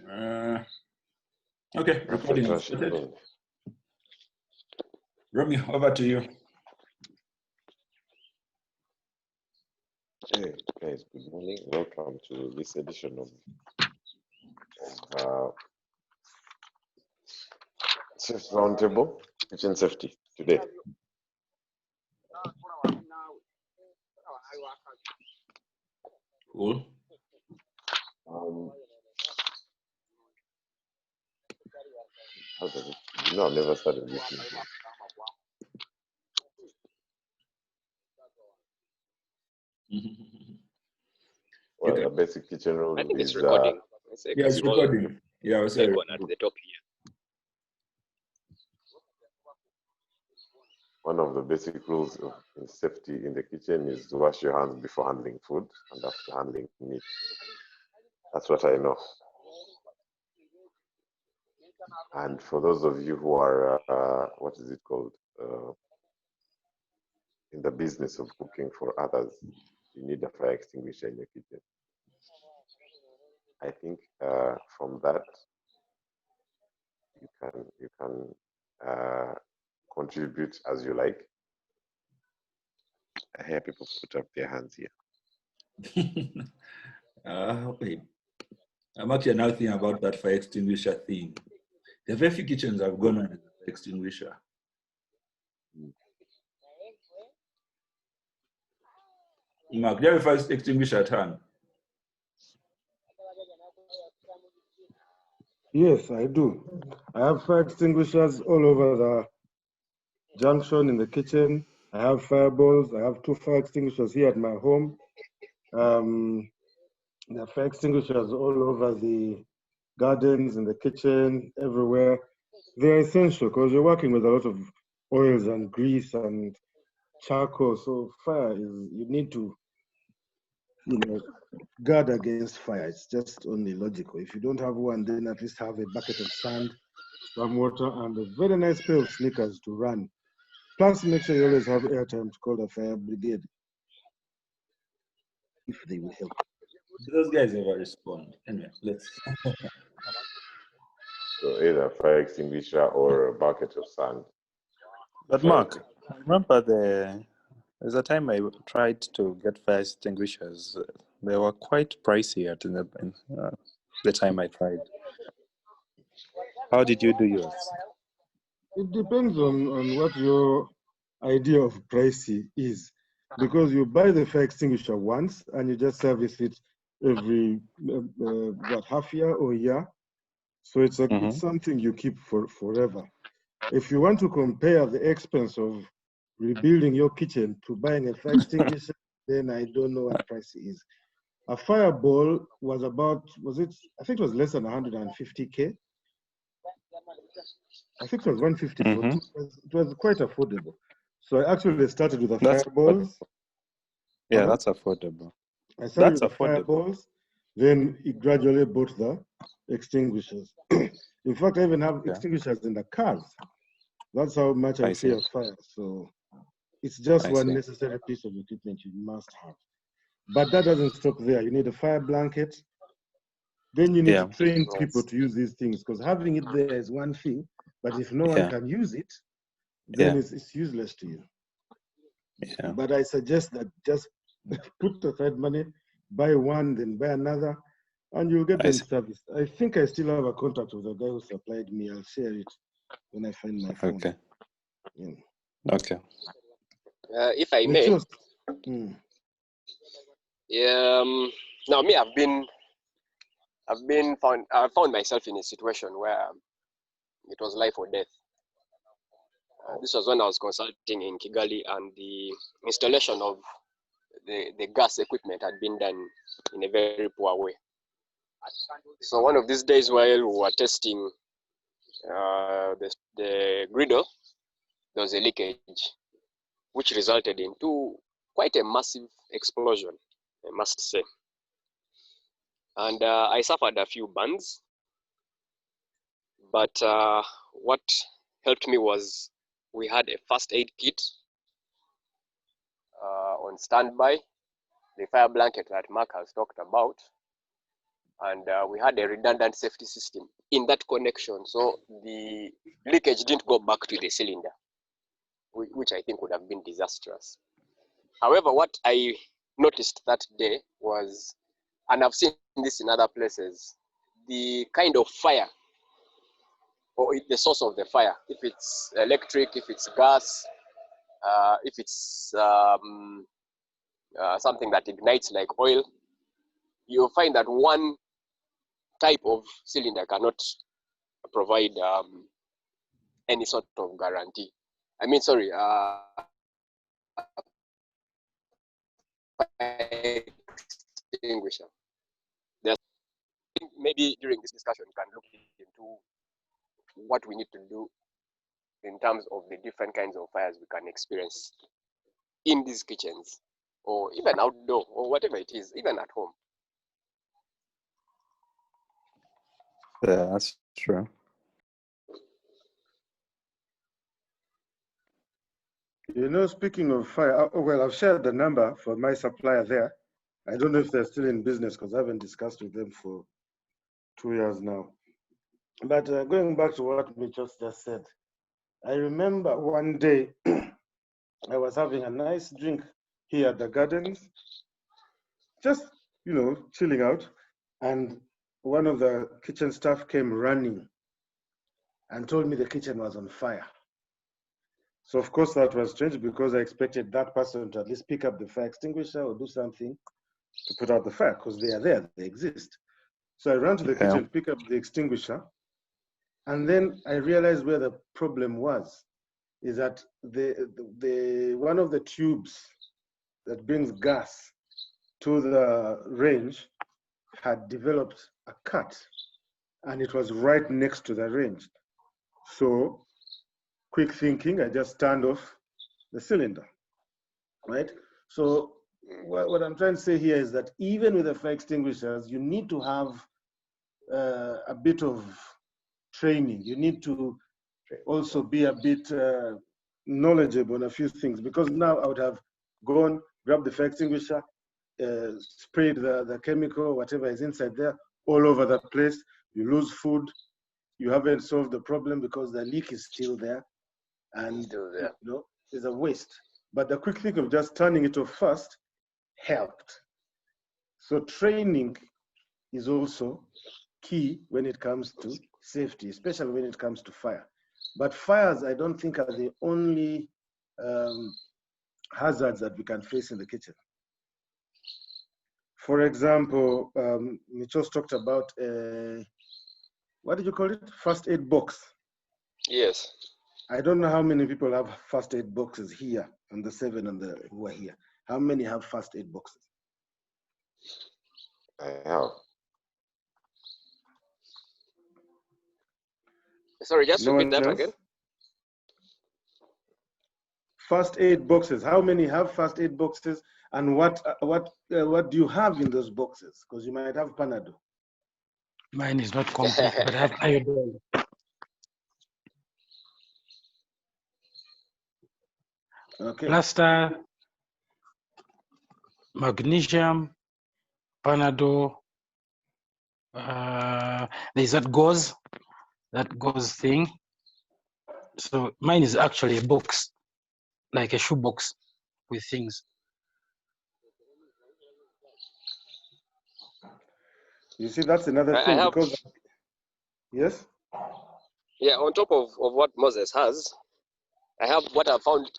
Okay, recording is started. Romeo, over to you. Hey guys, good morning. Welcome to this edition of Chefs Roundtable, Kitchen Safety today. Cool. How does it? You know, I've never started this thing. Well, the basic kitchen rule I think is it's recording. Yeah, it's recording. Yeah, I was saying. At the top here. one of the basic rules of safety in the kitchen is to wash your hands before handling food and after handling meat. That's what I know. And for those of you who are, what is it called? In the business of cooking for others, you need a fire extinguisher in your kitchen. I think from that, you can contribute as you like. I hear people put up their hands here. Wait. I'm actually now thinking about that fire extinguisher thing. There are very few kitchens I've gone on with a fire extinguisher. Mark, do you have a fire extinguisher at hand? Yes, I do. I have fire extinguishers all over the junction in the kitchen. I have fireballs. I have 2 fire extinguishers here at my home. There are fire extinguishers all over the gardens, in the kitchen, everywhere. They're essential because you're working with a lot of oils and grease and charcoal. So fire is, you need to, guard against fire. It's just only logical. If you don't have one, then at least have a bucket of sand, some water, and a very nice pair of sneakers to run. Plus, make sure you always have airtime to call the fire brigade if they will help. Those guys never respond. Anyway, let's. So either fire extinguisher or a bucket of sand. But Mark, I remember there's a time I tried to get fire extinguishers. They were quite pricey at the time I tried. How did you do yours? It depends on what your idea of pricey is, because you buy the fire extinguisher once and you just service it every half year or year. So it's it's something you keep for forever. If you want to compare the expense of rebuilding your kitchen to buying a fire extinguisher, then I don't know what price it is. A fireball was about, I think it was less than 150K. I think it was 150. It was quite affordable. So I actually started with the fireballs. Yeah, that's affordable. I started with the fireballs, then it gradually bought the extinguishers. In fact, I even have extinguishers in the cars. That's how much I fear fire. So it's just one necessary piece of equipment you must have. But that doesn't stop there. You need a fire blanket. Then you need to train people to use these things, because having it there is one thing, but if no one can use it, then it's useless to you. Yeah. But I suggest that just put aside money, buy one, then buy another, and you'll get them serviced. I think I still have a contact with the guy who supplied me. I'll share it when I find my phone. Okay. Yeah. Okay. If I may. Now me, I found myself in a situation where it was life or death. This was when I was consulting in Kigali, and the installation of the gas equipment had been done in a very poor way. So one of these days, while we were testing the griddle, there was a leakage, which resulted into quite a massive explosion, I must say. And I suffered a few burns, but what helped me was we had a first aid kit on standby, the fire blanket that Mark has talked about, and we had a redundant safety system in that connection, so the leakage didn't go back to the cylinder, which I think would have been disastrous. However, what I noticed that day was, and I've seen this in other places, the kind of fire, or the source of the fire, if it's electric, if it's gas, if it's something that ignites like oil, you'll find that one type of cylinder cannot provide any sort of guarantee. I mean, sorry, extinguisher. Maybe during this discussion, we can look into what we need to do in terms of the different kinds of fires we can experience in these kitchens, or even outdoor, or whatever it is, even at home. Yeah, that's true. You know, speaking of fire, well, I've shared the number for my supplier there. I don't know if they're still in business because I haven't discussed with them for 2 years now. But going back to what Micheal just said, I remember one day I was having a nice drink here at the gardens, just, you know, chilling out. And one of the kitchen staff came running and told me the kitchen was on fire. So of course that was strange because I expected that person to at least pick up the fire extinguisher or do something to put out the fire because they are there, they exist. So I ran to the kitchen to pick up the extinguisher. And then I realized where the problem was, is that one of the tubes that brings gas to the range had developed a cut and it was right next to the range. So quick thinking, I just turned off the cylinder, right? So what I'm trying to say here is that even with the fire extinguishers, you need to have a bit of training. You need to also be a bit knowledgeable on a few things, because now I would have gone, grabbed the fire extinguisher, sprayed the chemical, whatever is inside there, all over the place. You lose food. You haven't solved the problem because the leak is still there. And you know, it's a waste. But the quick thing of just turning it off first helped. So training is also key when it comes to safety, especially when it comes to fire. But fires, I don't think, are the only hazards that we can face in the kitchen. For example, Micheal talked about, what did you call it? First aid box. Yes. I don't know how many people have first aid boxes here, and the 7 who are here. How many have first aid boxes? I have. Sorry, just No repeat one that else? again. First aid boxes. How many have first aid boxes, and what do you have in those boxes? Because you might have Panadol. Mine is not complete, but I have iodine. Okay. Plaster, magnesium, Panadol. There's that gauze thing. So mine is actually a box, like a shoe box with things. You see, that's another thing, because yes. Yeah, on top of what Moses has, I have what I found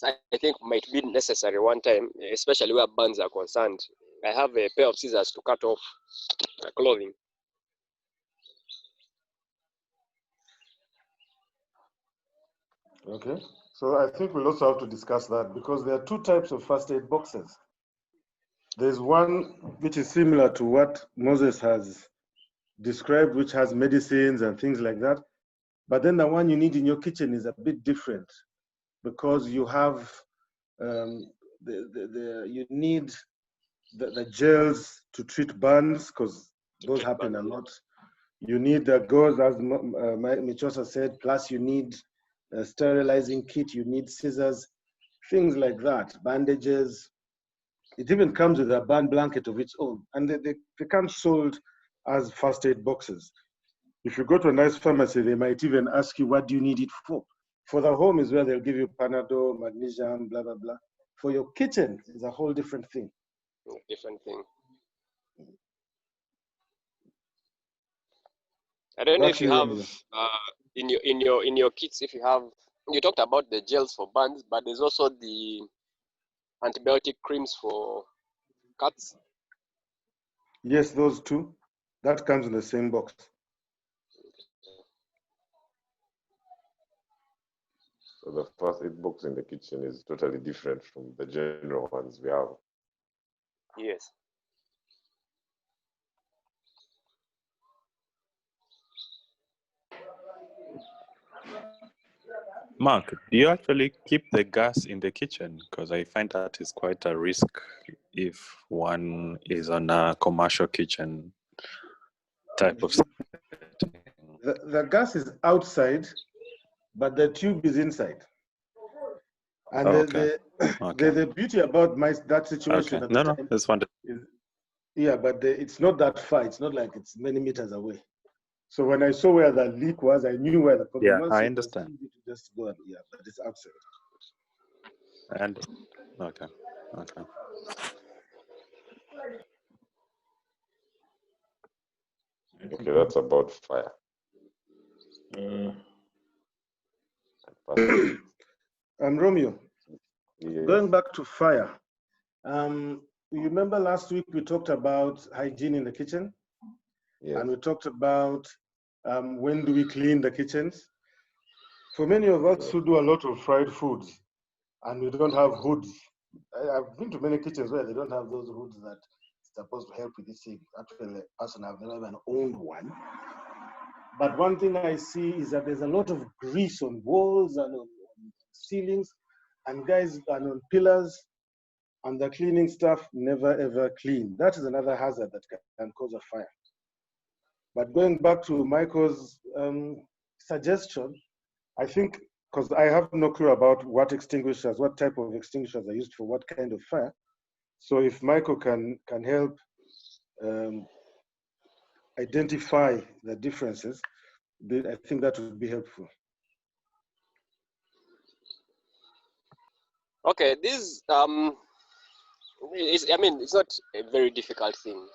I think might be necessary one time, especially where burns are concerned. I have a pair of scissors to cut off clothing. Okay, so I think we'll also have to discuss that, because there are 2 types of first aid boxes. There's one which is similar to what Moses has described, which has medicines and things like that. But then the one you need in your kitchen is a bit different, because you have you need the gels to treat burns, because those happen a lot. You need the gauze, as Micheal said, plus you need a sterilizing kit, you need scissors, things like that, bandages. It even comes with a burn blanket of its own, and they come sold as first aid boxes. If you go to a nice pharmacy, they might even ask you, what do you need it for? For the home is where they'll give you Panadol, magnesium, blah, blah, blah. For your kitchen, it's a whole different thing. Different thing. I don't know if you have in your kits, if you have, you talked about the gels for burns, but there's also the antibiotic creams for cuts. Yes, those two. That comes in the same box. So the first aid box in the kitchen is totally different from the general ones we have. Yes. Mark, do you actually keep the gas in the kitchen? Because I find that is quite a risk if one is on a commercial kitchen type of setting. The gas is outside, but the tube is inside. And the beauty about that situation at the time is, yeah, but it's not that far. It's not like it's many meters away. So when I saw where the leak was, I knew where the problem was. Yeah, I so understand. It was easy to just go and, yeah, but it's outside. And okay. Okay, that's about fire. Romeo, Yes. going back to fire, you remember last week we talked about hygiene in the kitchen? Yes. And we talked about when do we clean the kitchens? For many of us who do a lot of fried foods and we don't have hoods, I've been to many kitchens where they don't have those hoods that supposed to help with this thing. Actually, personally, I've never even owned one. But one thing I see is that there's a lot of grease on walls and on ceilings, and guys, and on pillars, and the cleaning staff never ever clean. That is another hazard that can cause a fire. But going back to Michael's suggestion, I think, because I have no clue about what type of extinguishers are used for what kind of fire. So if Michael can help identify the differences, I think that would be helpful. Okay, this it's not a very difficult thing.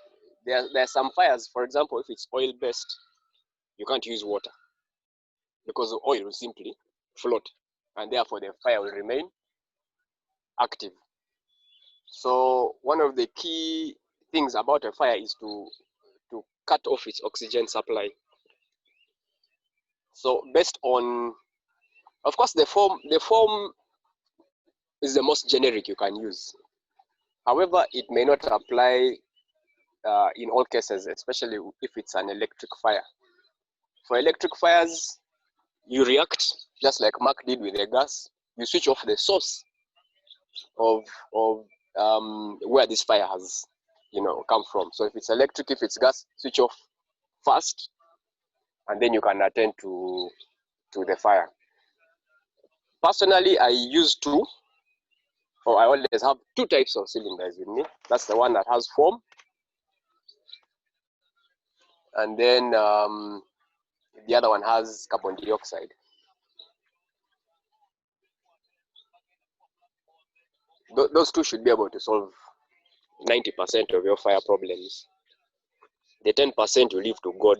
There are some fires, for example, if it's oil-based, you can't use water because the oil will simply float, and therefore the fire will remain active. So one of the key things about a fire is to cut off its oxygen supply. So based on, of course, the form is the most generic you can use. However, it may not apply in all cases, especially if it's an electric fire. For electric fires, you react just like Mark did with the gas. You switch off the source of where this fire has, come from. So if it's electric, if it's gas, switch off first, and then you can attend to the fire. Personally, I use two, or I always have two types of cylinders with me. That's the one that has foam, and then the other one has carbon dioxide. Those two should be able to solve 90% of your fire problems. The 10% you leave to God.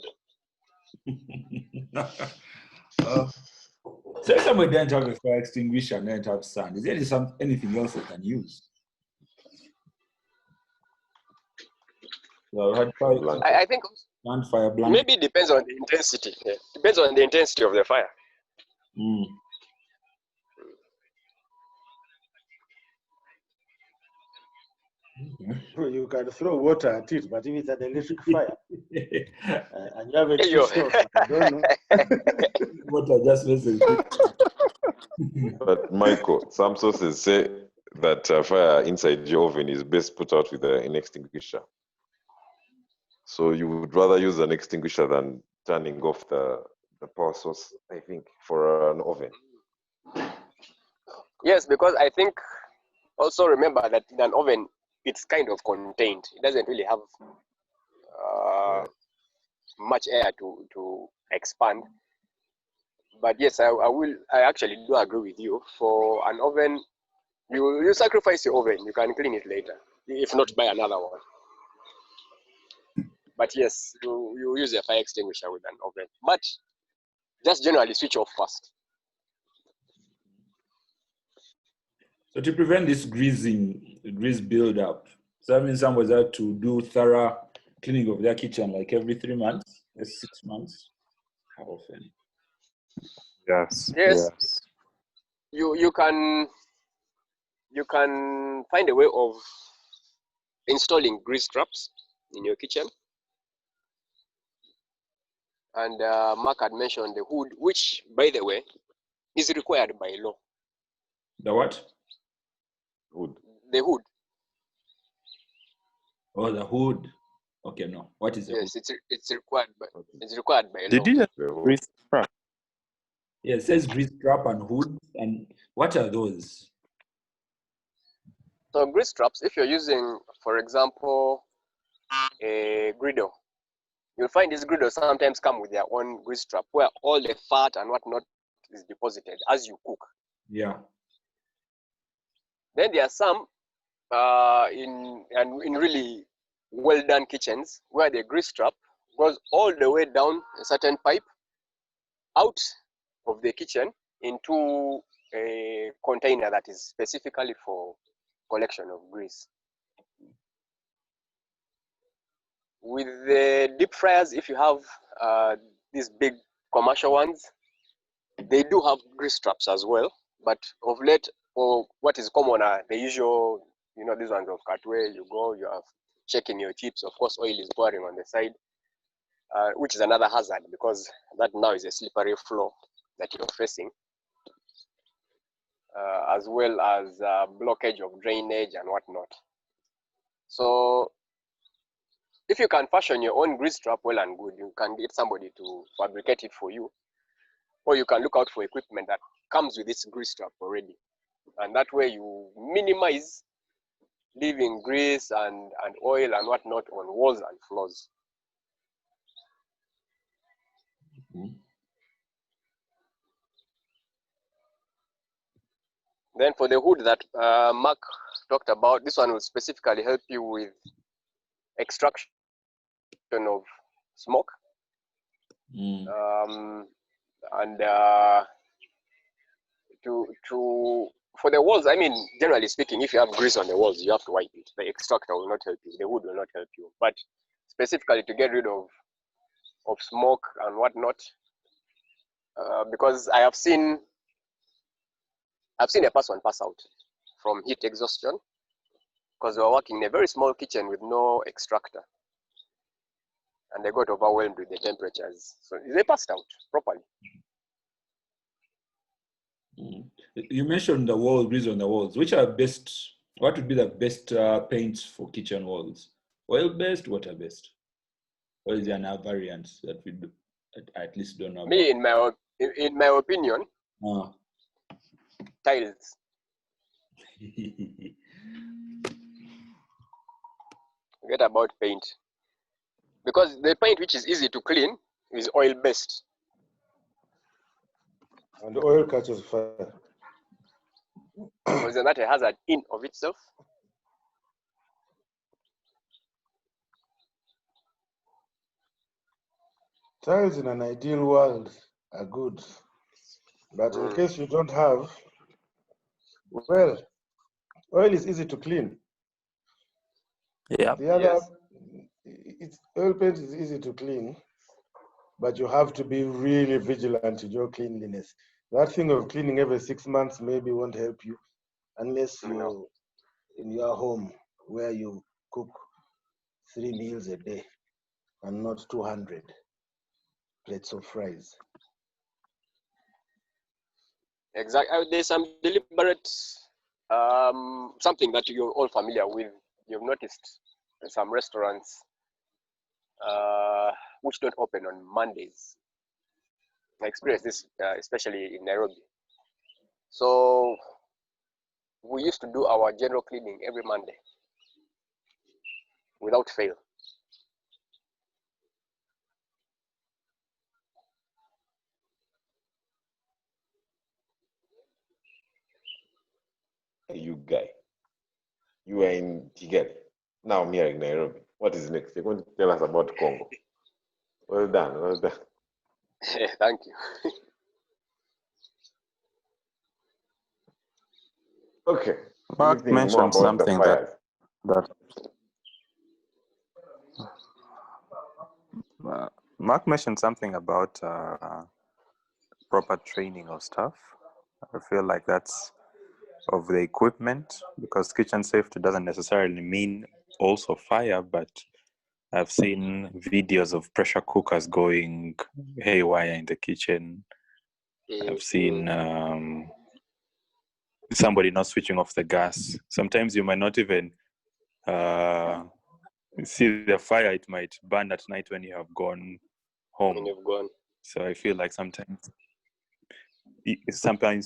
So if somebody doesn't have a fire extinguisher and doesn't have sand, is there anything else they can use? I think fire blanket. Maybe it depends on the intensity. Yeah. Depends on the intensity of the fire. You can throw water at it, but if it's an electric fire and you have a switch off, I don't know. Water just messes. But Michael, some sources say that fire inside your oven is best put out with an extinguisher. So you would rather use an extinguisher than turning off the power source, I think, for an oven. Yes, because I think also remember that in an oven, it's kind of contained. It doesn't really have much air to expand. But yes, I actually do agree with you. For an oven, you sacrifice your oven, you can clean it later, if not buy another one. But yes, you use a fire extinguisher with an oven. But just generally switch off first. So to prevent this grease build up, so that means somebody has to do thorough cleaning of their kitchen like every 3 months, 6 months. How often? Yes. Yes, you can find a way of installing grease traps in your kitchen. And Mark had mentioned the hood, which, by the way, is required by law. The what? Hood. The hood. Oh, the hood. Okay, no. What is the hood? Yes, it's required by law. Did you just The hood. grease trap? Yeah, it says grease trap and hood. And what are those? So grease traps, if you're using, for example, a griddle, you'll find these griddles sometimes come with their own grease trap where all the fat and whatnot is deposited as you cook. Yeah. Then there are some in really well done kitchens where the grease trap goes all the way down a certain pipe out of the kitchen into a container that is specifically for collection of grease. With the deep fryers, if you have these big commercial ones, they do have grease traps as well. But of late, or what is common are the usual, these ones of cut where you go, you are checking your chips. Of course, oil is pouring on the side, which is another hazard because that now is a slippery floor that you're facing, as well as blockage of drainage and whatnot. So if you can fashion your own grease trap, well and good. You can get somebody to fabricate it for you, or you can look out for equipment that comes with this grease trap already. And that way you minimize leaving grease and oil and whatnot on walls and floors. Mm-hmm. Then for the hood that Mark talked about, this one will specifically help you with extraction of smoke. And for the walls, I mean, generally speaking, if you have grease on the walls, you have to wipe it. The extractor will not help you. The wood will not help you. But specifically to get rid of smoke and whatnot, because I have seen a person pass out from heat exhaustion because they were working in a very small kitchen with no extractor, and they got overwhelmed with the temperatures, so they passed out properly. You mentioned the wall, grease on the walls. Which are best? What would be the best paints for kitchen walls? Oil-based, water-based? Or is there another variant that we do, at least don't know about? Me, in my opinion, tiles. Forget about paint, because the paint which is easy to clean is oil-based. And the oil catches fire. Isn't that a hazard in of itself? Tiles in an ideal world are good, but in case you don't have, well, oil is easy to clean. Yeah. The other, oil paint is easy to clean, but you have to be really vigilant in your cleanliness. That thing of cleaning every 6 months maybe won't help you unless you're in your home where you cook 3 meals a day and not 200 plates of fries. Exactly. There's some deliberate, something that you're all familiar with. You've noticed some restaurants which don't open on Mondays. I experienced this especially in Nairobi. So we used to do our general cleaning every Monday without fail. you guy. You are in Kigali. Now I'm here in Nairobi. What is next? You're going to tell us about Congo. Well done, well done. Thank you. Okay. Mark mentioned something that Mark mentioned something about proper training of staff. I feel like that's of the equipment, because kitchen safety doesn't necessarily mean also fire, but I've seen videos of pressure cookers going haywire in the kitchen. I've seen somebody not switching off the gas. Sometimes you might not even see the fire. It might burn at night when you have gone home. When you've gone. So I feel like sometimes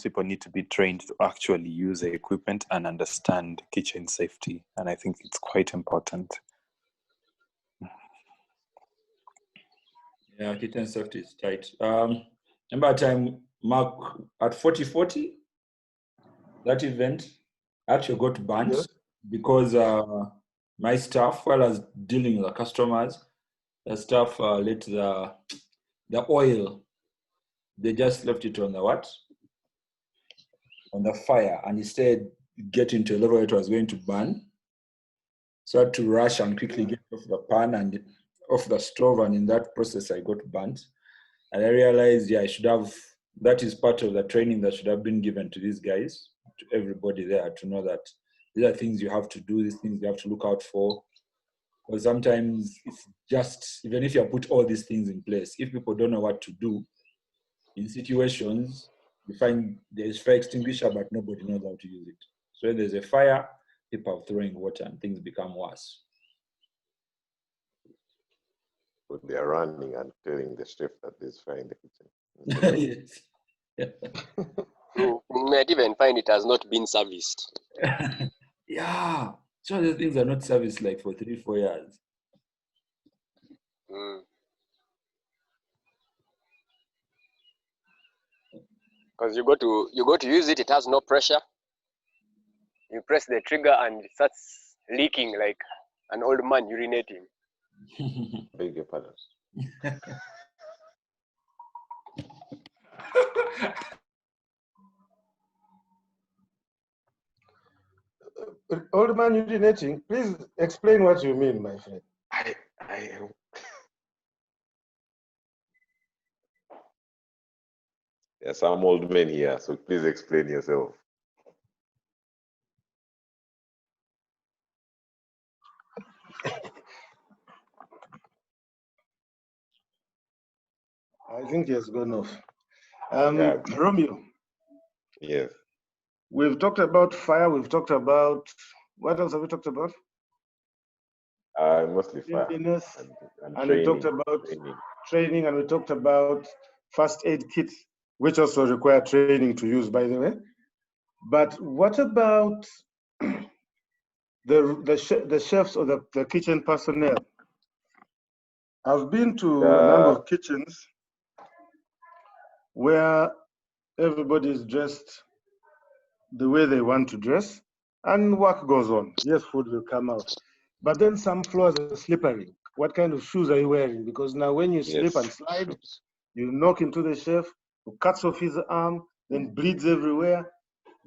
people need to be trained to actually use the equipment and understand kitchen safety. And I think it's quite important. Yeah, kitchen safety is tight. Remember a time, Mark, at 40-40, that event, I actually got burnt because my staff, while I was dealing with the customers, the staff let the oil, they just left it on the what? On the fire, and instead getting to a level it was going to burn. So I had to rush and quickly get off the pan and off the stove, and in that process I got burnt. And I realized, I should have, that is part of the training that should have been given to these guys, to everybody there, to know that these are things you have to do, these things you have to look out for. Because sometimes it's just, even if you put all these things in place, if people don't know what to do in situations, you find there's fire extinguisher, but nobody knows how to use it. So when there's a fire, people are throwing water and things become worse. So they are running and telling the chef that there's fire in the kitchen. Yes. You might even find it has not been serviced. Yeah. So the things are not serviced like for 3-4 years. Because you go to use it, it has no pressure. You press the trigger and it starts leaking like an old man urinating. Beg your pardon. Old man urinating, please explain what you mean, my friend. There's some old men here, so please explain yourself. I think he has gone off. Romeo. Yes. We've talked about fire. We've talked about, what else have we talked about? Mostly fire. And training, we talked about training, and we talked about first aid kits, which also require training to use, by the way. But what about the chefs or the kitchen personnel? I've been to a number of kitchens where everybody is dressed the way they want to dress, and work goes on. Yes, food will come out. But then some floors are slippery. What kind of shoes are you wearing? Because now when you slip and slide, you knock into the chef, who cuts off his arm, then bleeds everywhere.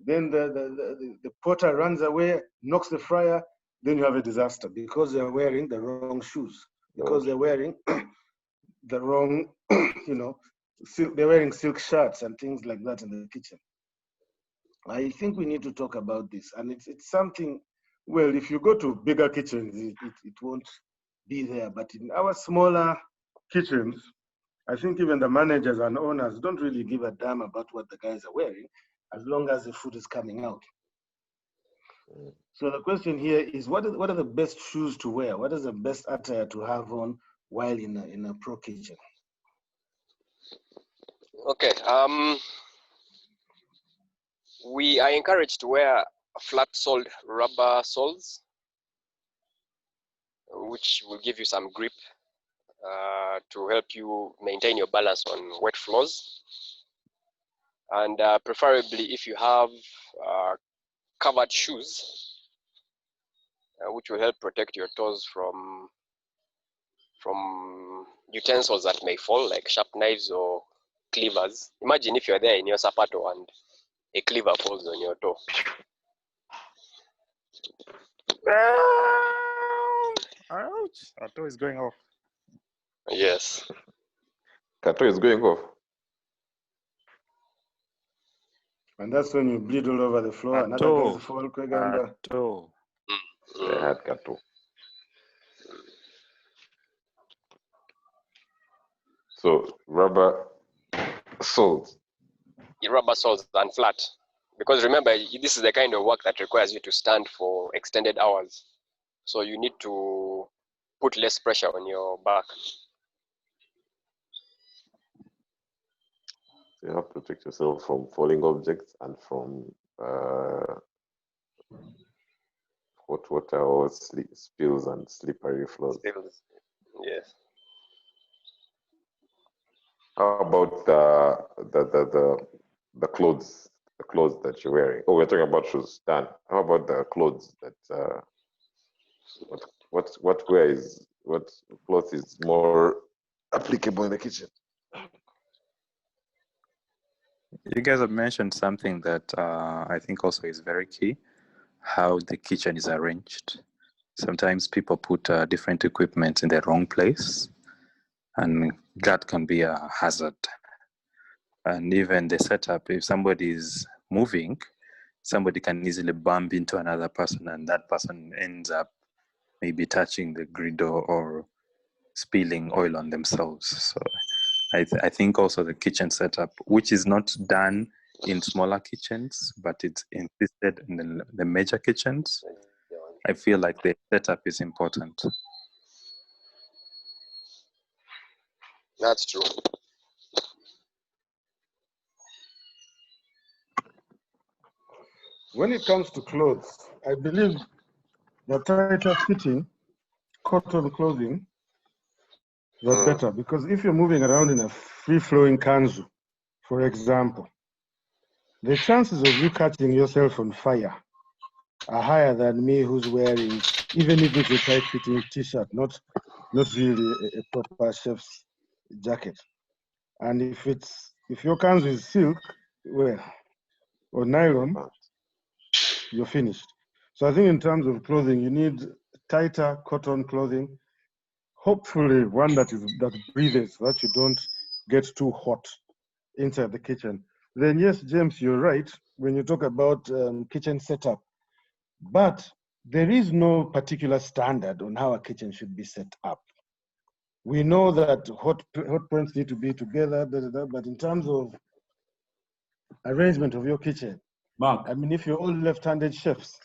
Then the potter runs away, knocks the fryer, then you have a disaster because they're wearing the wrong shoes, because they're wearing the wrong, they're wearing silk shirts and things like that in the kitchen. I think we need to talk about this, and it's something, well, if you go to bigger kitchens, it won't be there, but in our smaller kitchens, I think even the managers and owners don't really give a damn about what the guys are wearing, as long as the food is coming out. So the question here is, what are the best shoes to wear? What is the best attire to have on while in a pro kitchen? Okay. We are encouraged to wear flat-soled rubber soles, which will give you some grip to help you maintain your balance on wet floors. And preferably, if you have covered shoes, which will help protect your toes from utensils that may fall, like sharp knives or cleavers. Imagine if you're there in your sapato and a cleaver falls on your toe. Ouch! Our toe is going off. Yes. Kato is going off. And that's when you bleed all over the floor. Another guys fall. Kato. They had Kato. So rubber soles. Rubber soles and flat. Because remember, this is the kind of work that requires you to stand for extended hours. So you need to put less pressure on your back. You have to protect yourself from falling objects and from hot water or spills and slippery floors. Spills. Yes. How about the clothes that you're wearing? Oh, we're talking about shoes. Dan, how about the clothes that what cloth is more applicable in the kitchen? You guys have mentioned something that I think also is very key, how the kitchen is arranged. Sometimes people put different equipment in the wrong place, and that can be a hazard. And even the setup, if somebody is moving, somebody can easily bump into another person, and that person ends up maybe touching the griddle or spilling oil on themselves. So I think also the kitchen setup, which is not done in smaller kitchens, but it's insisted in the major kitchens, I feel like the setup is important. That's true. When it comes to clothes, I believe the tighter fitting cotton clothing, the better. Because if you're moving around in a free-flowing kanzu, for example, the chances of you catching yourself on fire are higher than me who's wearing, even if it's a tight-fitting t-shirt, not really a proper chef's jacket. And if your kanzu is silk, well, or nylon, you're finished. So I think in terms of clothing, you need tighter cotton clothing, hopefully one that breathes, so that you don't get too hot inside the kitchen. Then yes, James, you're right when you talk about kitchen setup, but there is no particular standard on how a kitchen should be set up. We know that hot points need to be together, but in terms of arrangement of your kitchen, Mark, I mean, if you're all left-handed chefs,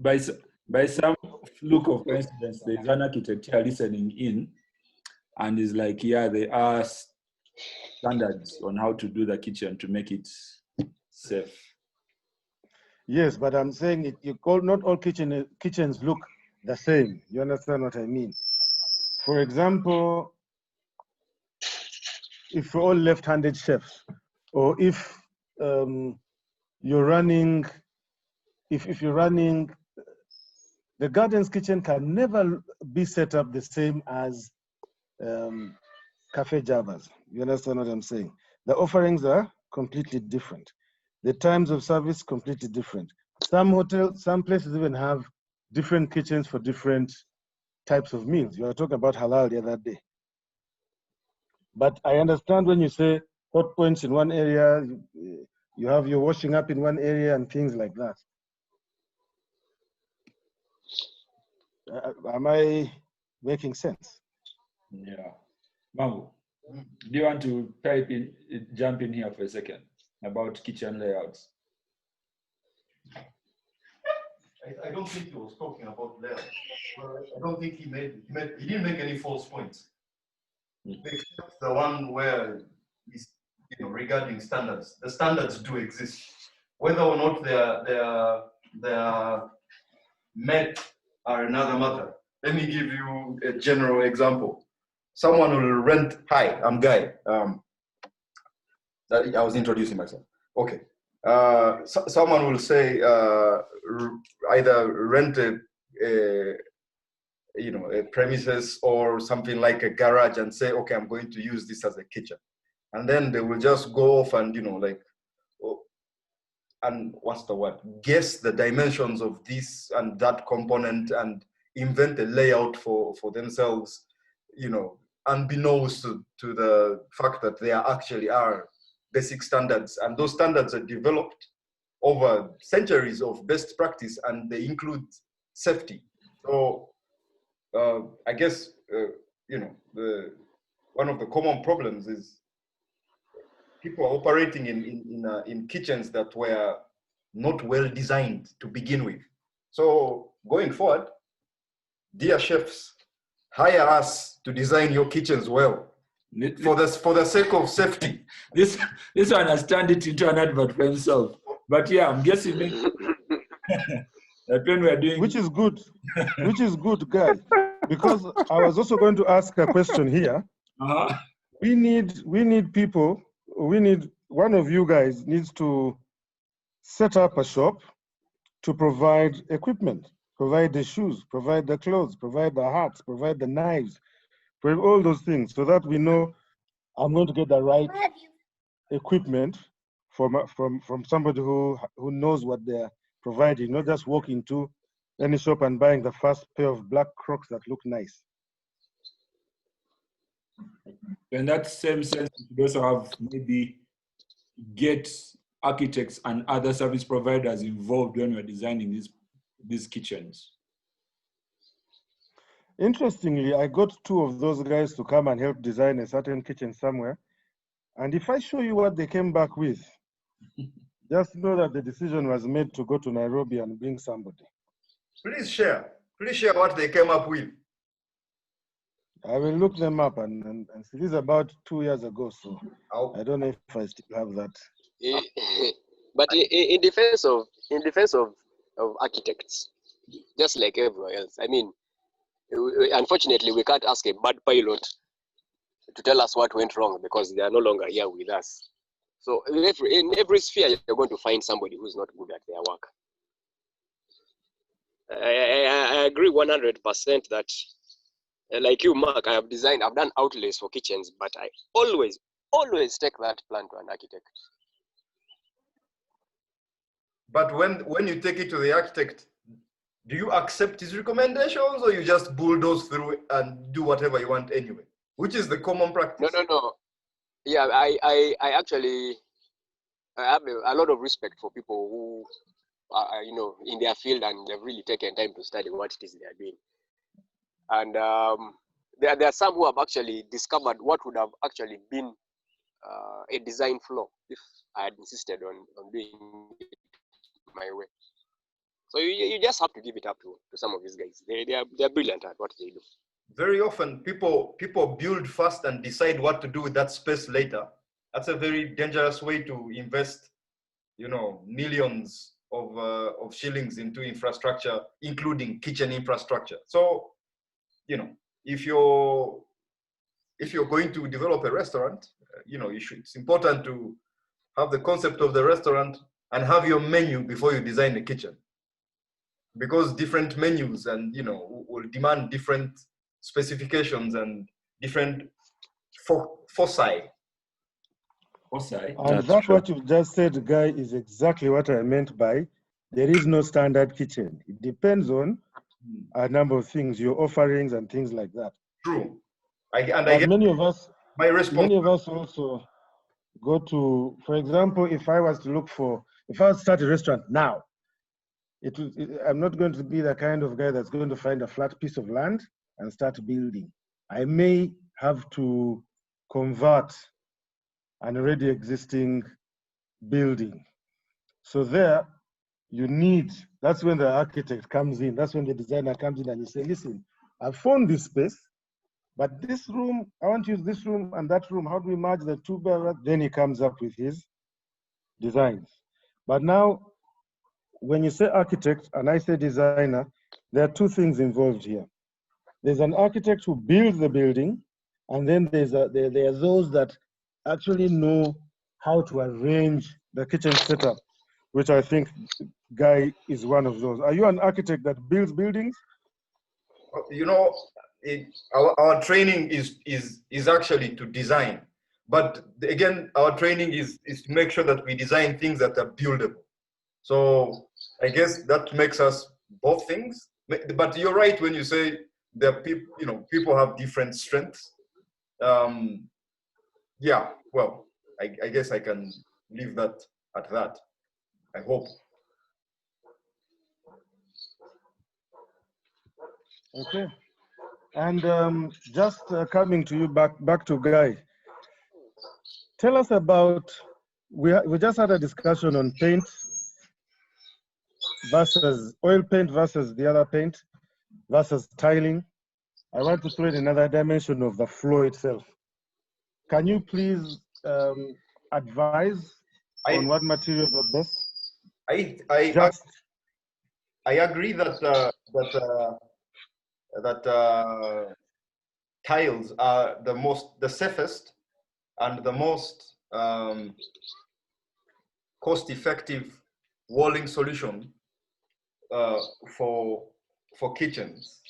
by some fluke of coincidence, there's an architect here listening in, and is like, yeah, there are standards on how to do the kitchen to make it safe. Yes, but I'm saying not all kitchens look the same. You understand what I mean? For example, if you're all left-handed chefs, or if you're running, if you're running, the garden's kitchen can never be set up the same as Cafe Java's. You understand what I'm saying? The offerings are completely different. The times of service completely different. Some hotels, some places even have different kitchens for different types of meals. You were talking about halal the other day. But I understand when you say hot points in one area, you have your washing up in one area and things like that. Am I making sense? Yeah. Mambo, do you want to jump in here for a second about kitchen layouts? I don't think he was talking about layouts. I don't think he didn't make any false points. Except the one where he's, regarding standards. The standards do exist. Whether or not they are met are another matter. Let me give you a general example. Someone will rent. Hi, I'm Guy. I was introducing myself. Okay. someone will say either rent a premises or something like a garage and say, okay, I'm going to use this as a kitchen. And then they will just go off and, and what's the word? Guess the dimensions of this and that component and invent a layout for themselves, unbeknownst to the fact that there actually are basic standards. And those standards are developed over centuries of best practice, and they include safety. So I guess, one of the common problems is people are operating in kitchens that were not well designed to begin with. So going forward, dear chefs, hire us to design your kitchens well for the sake of safety. This one has turned it into an advert for himself. But yeah, I'm guessing that when we're doing, which is good, guys, because I was also going to ask a question here. We need people. One of you guys needs to set up a shop to provide equipment, provide the shoes, provide the clothes, provide the hats, provide the knives, provide all those things, so that we know I'm going to get the right equipment from somebody who knows what they're providing, not just walk into any shop and buying the first pair of black Crocs that look nice. In that same sense, we also have maybe get architects and other service providers involved when we're designing these kitchens. Interestingly, I got 2 of those guys to come and help design a certain kitchen somewhere. And if I show you what they came back with, just know that the decision was made to go to Nairobi and bring somebody. Please share what they came up with. I will look them up and see. This is about 2 years ago, so I don't know if I still have that. But in defense of architects, just like everyone else, I mean, unfortunately, we can't ask a bad pilot to tell us what went wrong because they are no longer here with us. So in every sphere, you're going to find somebody who's not good at their work. I agree 100% that, like you, Mark, I've done outlays for kitchens, but I always take that plan to an architect. But when you take it to the architect, do you accept his recommendations or you just bulldoze through and do whatever you want anyway? Which is the common practice? No. Yeah, I actually have a lot of respect for people who are, in their field and they've really taken time to study what it is they are doing. And there are some who have actually discovered what would have actually been a design flaw if I had insisted on doing it my way. So you just have to give it up to some of these guys. They're brilliant at what they do. Very often people build first and decide what to do with that space later. That's a very dangerous way to invest, millions of shillings into infrastructure, including kitchen infrastructure. So, if you're going to develop a restaurant, it's important to have the concept of the restaurant and have your menu before you design the kitchen, because different menus and will demand different specifications and different foci. And that's what you just said, Guy, is exactly what I meant by there is no standard kitchen. It depends on a number of things, your offerings and things like that. True. Many of us also go to, for example, if I was to start a restaurant now, I'm not going to be the kind of guy that's going to find a flat piece of land and start building. I may have to convert an already existing building. So there, that's when the architect comes in, that's when the designer comes in and you say, listen, I've found this space, but this room, I want to use this room and that room. How do we merge the two better? Then he comes up with his designs. But now, when you say architect and I say designer, there are 2 things involved here. There's an architect who builds the building, and then there are those that actually know how to arrange the kitchen setup which I think Guy is one of those. Are you an architect that builds buildings? You know, our training is actually to design, but again, our training is to make sure that we design things that are buildable. So I guess that makes us both things. But you're right when you say that people, you know, people have different strengths. Yeah, well, I guess I can leave that at that. I hope. Okay. And just coming to you back to Guy. Tell us about, we just had a discussion on paint versus oil paint versus the other paint versus tiling. I want to throw in another dimension of the floor itself. Can you please advise on what materials are best? I agree that tiles are the safest and the most cost-effective walling solution for kitchens.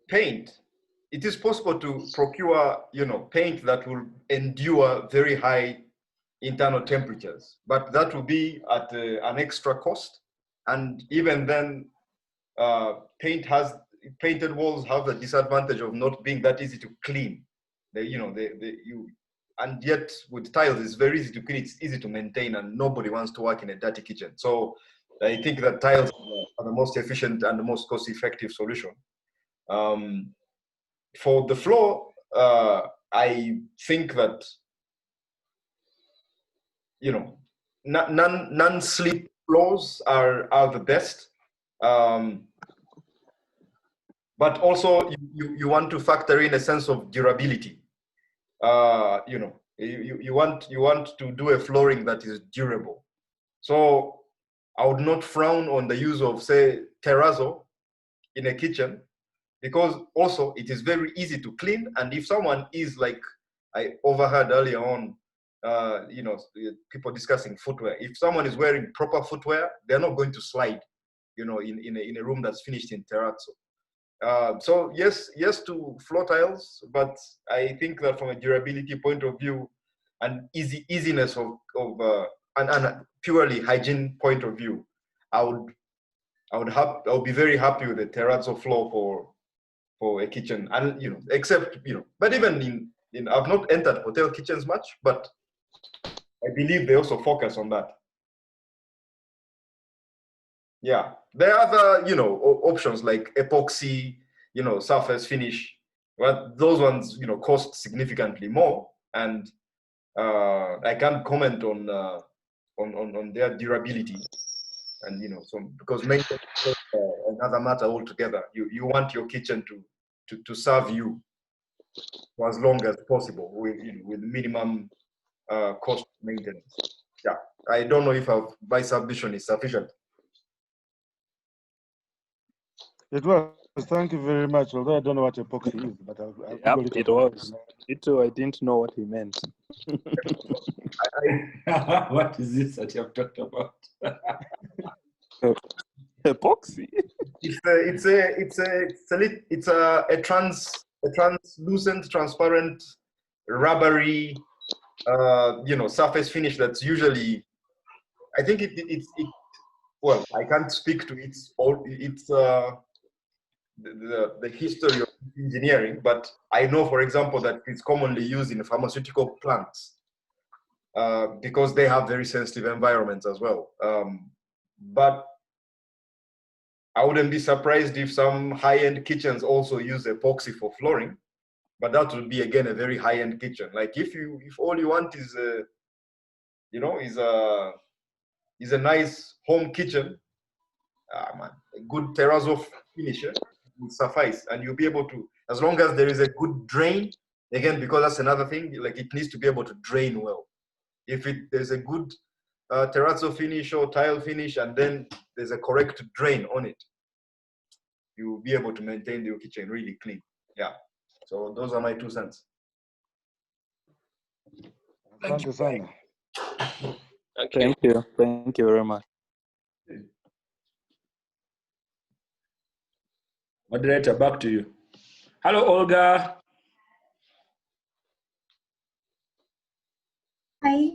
Paint, it is possible to procure, you know, paint that will endure very high internal temperatures, but that will be at an extra cost. And even then, painted walls have the disadvantage of not being that easy to clean. And yet with tiles, it's very easy to clean, it's easy to maintain, and nobody wants to work in a dirty kitchen. So I think that tiles are the most efficient and the most cost-effective solution. For the floor, I think that, you know, non-slip floors are the best. But also you want to factor in a sense of durability. You know, you want to do a flooring that is durable. So I would not frown on the use of, say, terrazzo in a kitchen, because also it is very easy to clean. And if someone is, like I overheard earlier on, you know, people discussing footwear. If someone is wearing proper footwear, they're not going to slide, you know, in a room that's finished in terrazzo. So yes to floor tiles, but I think that from a durability point of view and easiness of and purely hygiene point of view, I would be very happy with a terrazzo floor for a kitchen. And, you know, except, you know, but even in I've not entered hotel kitchens much, but I believe they also focus on that. Yeah, there are other, you know, options like epoxy, you know, surface finish, but those ones, you know, cost significantly more, and I can't comment on their durability, and, you know, so because maintenance is another matter altogether. You want your kitchen to serve you for as long as possible with minimum cost maintenance. Yeah, I don't know if my submission is sufficient. It was. Thank you very much. Although I don't know what epoxy is, but I'll Yep, it was. It too, I didn't know what he meant. What is this that you have talked about? Epoxy. It's a translucent, transparent, rubbery, you know, surface finish that's usually, I think it's well, I can't speak to the history of engineering, but I know, for example, that it's commonly used in pharmaceutical plants because they have very sensitive environments as well. But I wouldn't be surprised if some high-end kitchens also use epoxy for flooring, but that would be, again, a very high-end kitchen. Like if all you want is you know, is a nice home kitchen, man, a good terrazzo finisher will suffice, and you'll be able to, as long as there is a good drain, again, because that's another thing, like it needs to be able to drain well. If there's a good terrazzo finish or tile finish, and then there's a correct drain on it, you'll be able to maintain your kitchen really clean. Yeah, so those are my 2 cents. Thank you, Sana. Thank you. Thank you very much. Moderator, back to you. Hello, Olga. Hi.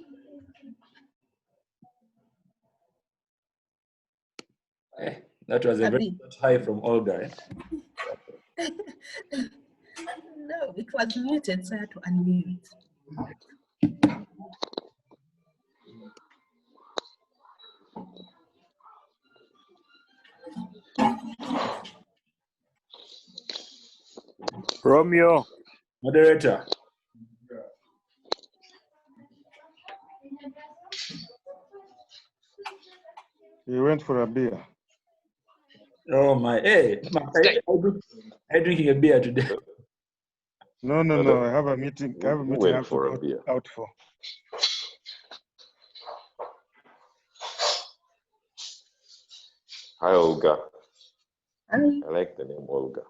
That was a very high from Olga. No, it was muted, so I had to unmute. Romeo. Moderator. He went for a beer. Oh my, hey, I'm drinking a beer today. No, I have a meeting. I have a meeting I have to go out for. Hi, Olga. Hi. I like the name Olga.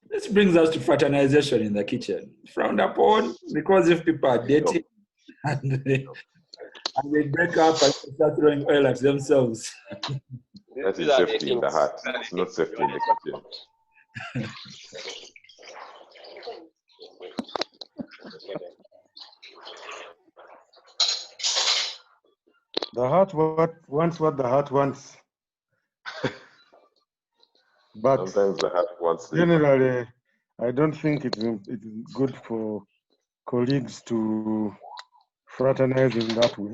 This brings us to fraternization in the kitchen. Frowned upon because if people are dating and they break up and start throwing oil at themselves. That is safety in the heart. It's not safety in the kitchen. The heart wants what the heart wants. But sometimes the heart wants sleep. Generally, I don't think it's good for colleagues to fraternize in that way,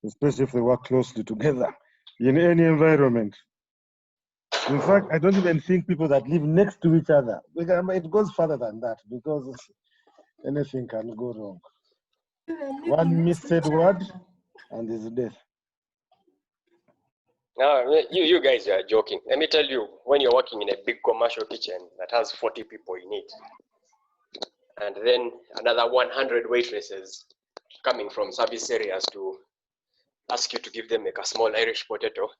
especially if they work closely together in any environment. In fact, I don't even think people that live next to each other, it goes further than that because anything can go wrong. One missaid word and there's death. No, you guys are joking. Let me tell you, when you're working in a big commercial kitchen that has 40 people in it, and then another 100 waitresses coming from service areas to ask you to give them like a small Irish potato,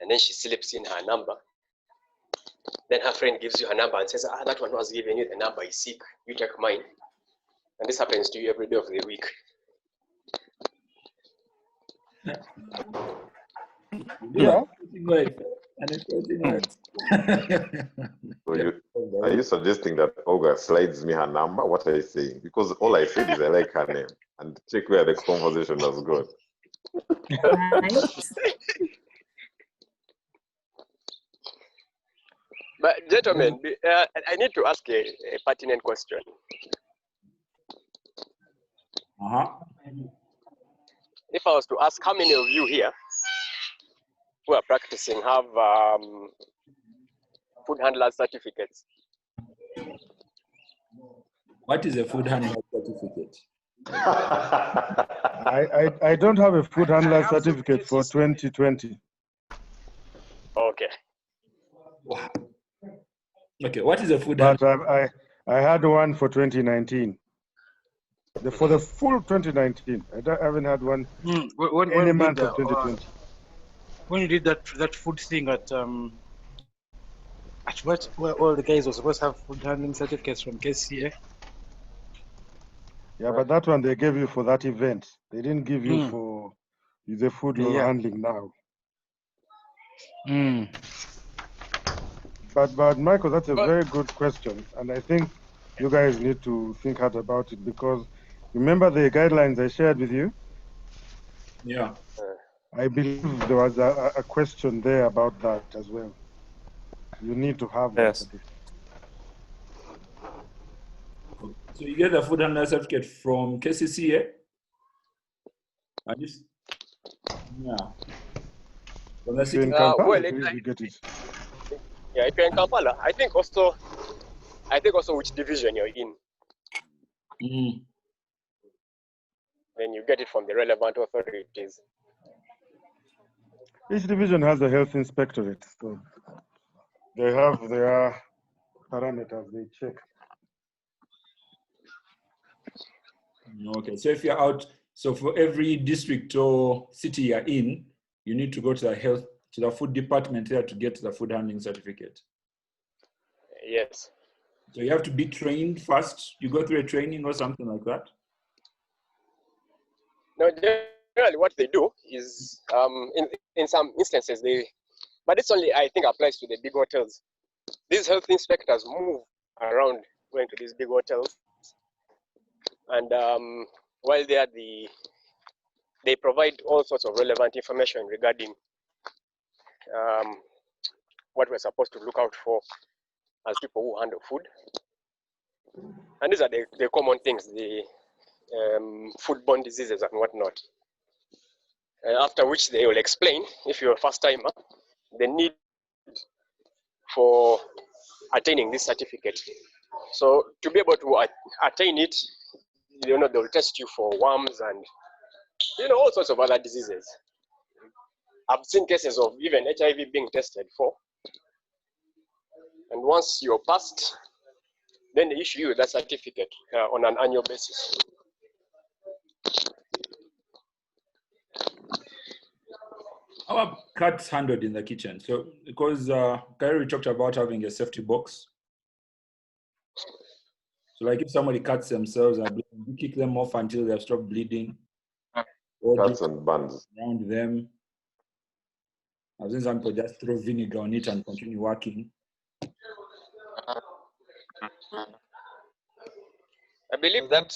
and then she slips in her number. Then her friend gives you her number and says, that one was giving you the number is sick, you take mine. And this happens to you every day of the week. Yeah. So are you suggesting that Olga slides me her number? What are you saying? Because all I said is I like her name and check where the conversation has gone. But gentlemen, I need to ask a pertinent question. If I was to ask how many of you here who are practicing have food handler certificates? What is a food handler certificate? I don't have a food handler certificate for 2020. Okay. Wow. Okay, what is a food handler? But I had one for 2019. For the full 2019, I haven't had one any month of 2020. When you did that food thing at what, where all the guys were supposed to have food handling certificates from KCA? Yeah, but that one they gave you for that event. They didn't give you for the food you're handling now. But Michael, that's a very good question, and I think you guys need to think hard about it because remember the guidelines I shared with you? Yeah. I believe there was a question there about that as well. You need to have that certificate. So you get the food handler certificate from KCCA? Yeah. From the city. In Kampala, well, you get it. Yeah, if you're in Kampala, I think also which division you're in. Then you get it from the relevant authorities. Each division has a health inspectorate, so they have their parameters they check. Okay, so if you're out, so for every district or city you're in, you need to go to the food department there to get the food handling certificate. Yes. So you have to be trained first. You go through a training or something like that. Now, generally, what they do is, in some instances, but it's only, I think, applies to the big hotels. These health inspectors move around going to these big hotels, and while they are they provide all sorts of relevant information regarding what we're supposed to look out for as people who handle food. And these are the common things, the foodborne diseases and whatnot. After which they will explain, if you're a first timer, the need for attaining this certificate. So to be able to attain it, they'll test you for worms and all sorts of other diseases. I've seen cases of even HIV being tested for. And once you're passed, then they issue you that certificate on an annual basis. How are cuts handled in the kitchen? So, because Kaheru talked about having a safety box. So, like if somebody cuts themselves, you kick them off until they have stopped bleeding. Or Cuts and burns around them. I've seen some people just throw vinegar on it and continue working. I believe that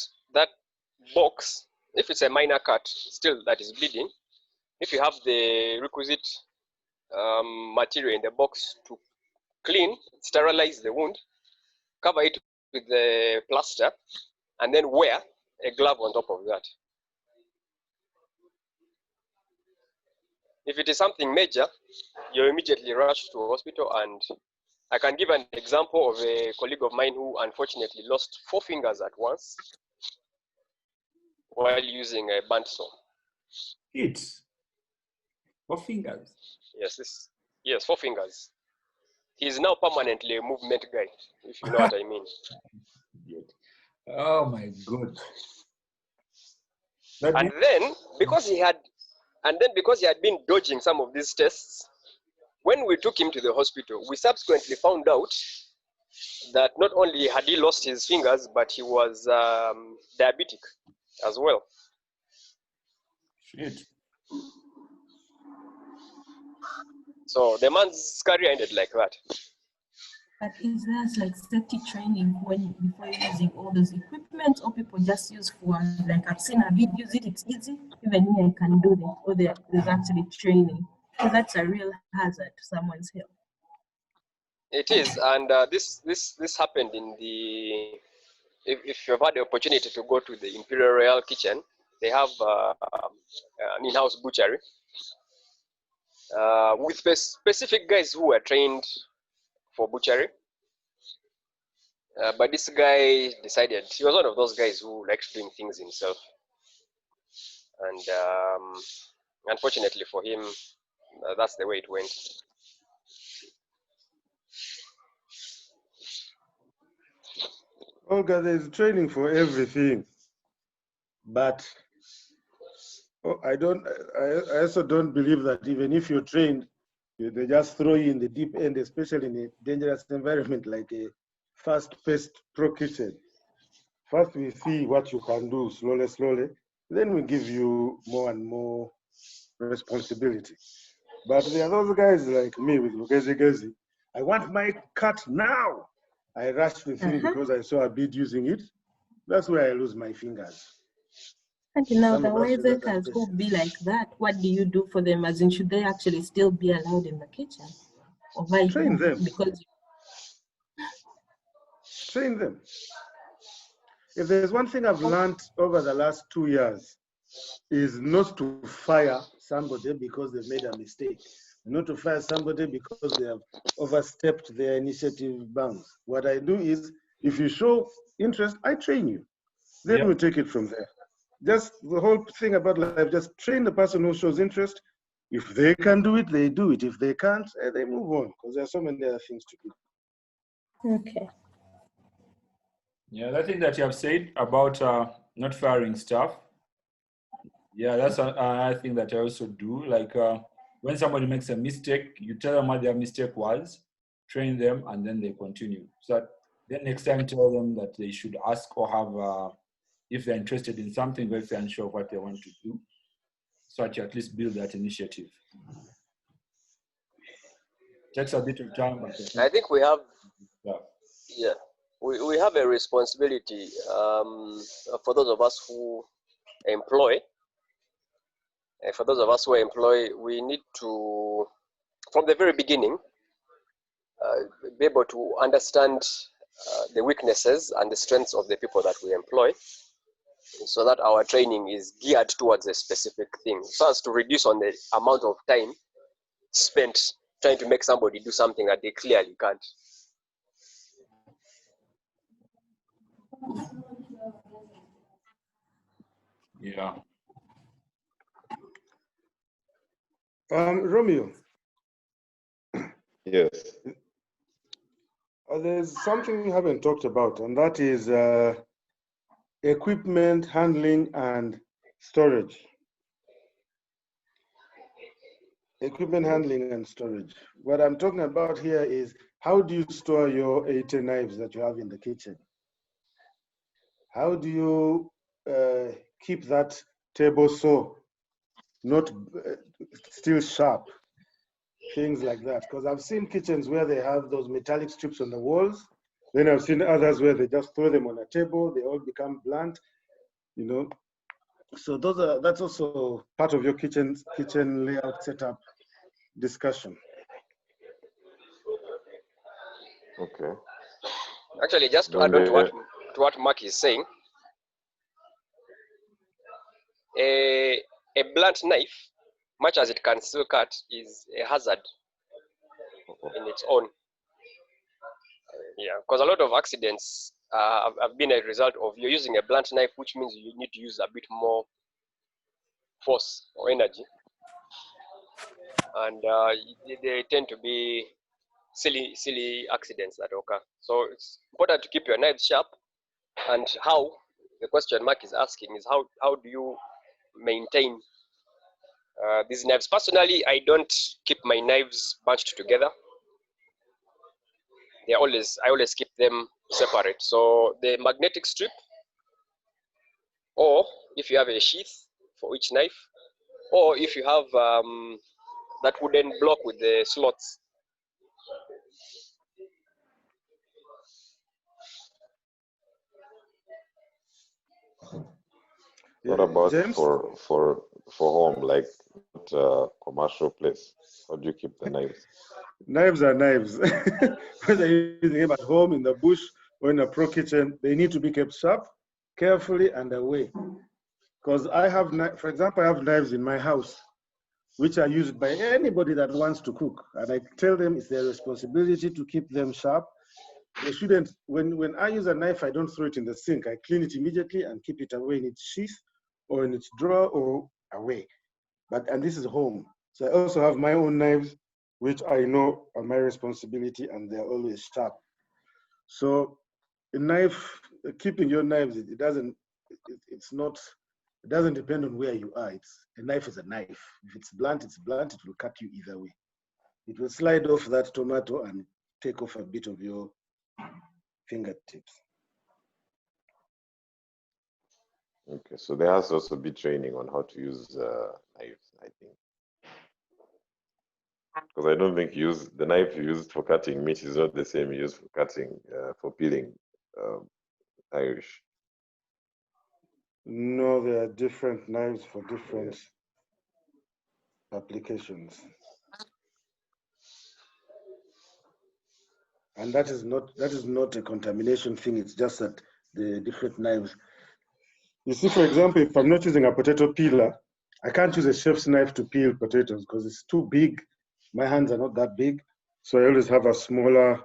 box, if it's a minor cut, still that is bleeding, if you have the requisite material in the box to clean, sterilize the wound, cover it with the plaster, and then wear a glove on top of that. If it is something major, you immediately rush to a hospital. And I can give an example of a colleague of mine who unfortunately lost 4 fingers at once while using a bandsaw. It's 4 fingers? Yes, 4 fingers. He's now permanently a movement guy, if you know what I mean. Oh my God. And then because he had been dodging some of these tests, when we took him to the hospital, we subsequently found out that not only had he lost his fingers, but he was diabetic as well. Shit. So the man's career ended like that. But is there like safety training before using all those equipment, or people just use for, like I've seen Abid use it, it's easy, even me I can do that, or there's actually training, because that's a real hazard to someone's health. It is, and this happened in the, if you've had the opportunity to go to the Imperial Royal Kitchen, they have an in-house butchery with specific guys who are trained for butchery. But this guy decided, he was one of those guys who likes doing things himself. And unfortunately for him, that's the way it went. Olga, there's training for everything, but I also don't believe that even if you're trained, they just throw you in the deep end, especially in a dangerous environment like a fast-paced pro kitchen. First, we see what you can do slowly. Then we give you more and more responsibility. But there are those guys like me with Mugezi. I want my cut now. I rushed with him because I saw Abid using it. That's where I lose my fingers. And the wiseacres who be like that, what do you do for them? As in, should they actually still be allowed in the kitchen? Or train them. Because train them. If there's one thing I've learned over the last 2 years, is not to fire somebody because they've made a mistake. Not to fire somebody because they have overstepped their initiative bounds. What I do is, if you show interest, I train you. Then we take it from there. Just the whole thing about life, just train the person who shows interest. If they can do it, they do it. If they can't, they move on, because there are so many other things to do. Okay. Yeah, that thing that you have said about not firing staff. Yeah, that's another thing that I also do. Like when somebody makes a mistake, you tell them what their mistake was, train them, and then they continue. So that Then next time tell them that they should ask or have, if they're interested in something, if they're unsure of what they want to do, so that you at least build that initiative. Takes a bit of time, but I think we have, yeah, we have a responsibility for those of us who employ. For those of us who employ, we need to, from the very beginning, be able to understand the weaknesses and the strengths of the people that we employ, so that our training is geared towards a specific thing, so as to reduce on the amount of time spent trying to make somebody do something that they clearly can't. Yeah. Romeo. Yes. There's something we haven't talked about, and that is equipment handling and storage. Equipment handling and storage. What I'm talking about here is, how do you store your 80 knives that you have in the kitchen? How do you keep that table saw not still sharp? Things like that. Because I've seen kitchens where they have those metallic strips on the walls. Then I've seen others where they just throw them on a table. They all become blunt, you know. So that's also part of your kitchen layout setup discussion. Okay. Actually, just to add on to what Mark is saying, a blunt knife, much as it can still cut, is a hazard in its own. Yeah, because a lot of accidents have been a result of you're using a blunt knife, which means you need to use a bit more force or energy, and they tend to be silly accidents that occur. So it's important to keep your knives sharp. And how, the question Mark is asking is, how do you maintain these knives? Personally, I don't keep my knives bunched together. I always keep them separate. So the magnetic strip, or if you have a sheath for each knife, or if you have that wooden block with the slots. What about James? for home, like commercial place? How do you keep the knives? Knives are knives. Whether you're using them at home, in the bush, or in a pro kitchen, they need to be kept sharp, carefully, and away. Because I have, for example, I have knives in my house, which are used by anybody that wants to cook. And I tell them it's their responsibility to keep them sharp. They shouldn't, when I use a knife, I don't throw it in the sink. I clean it immediately and keep it away in its sheath or in its drawer or away. And this is home. So I also have my own knives, which I know are my responsibility, and they're always sharp. So a knife, keeping your knives, it doesn't depend on where you are. A knife is a knife. If it's blunt, it will cut you either way. It will slide off that tomato and take off a bit of your fingertips. Okay, so there has to also be training on how to use knives, I think. Because I don't think the knife you used for cutting meat is not the same you use for cutting, for peeling Irish. No, there are different knives for different applications. And that is not a contamination thing. It's just that the different knives. You see, for example, if I'm not using a potato peeler, I can't use a chef's knife to peel potatoes because it's too big. My hands are not that big. So I always have a smaller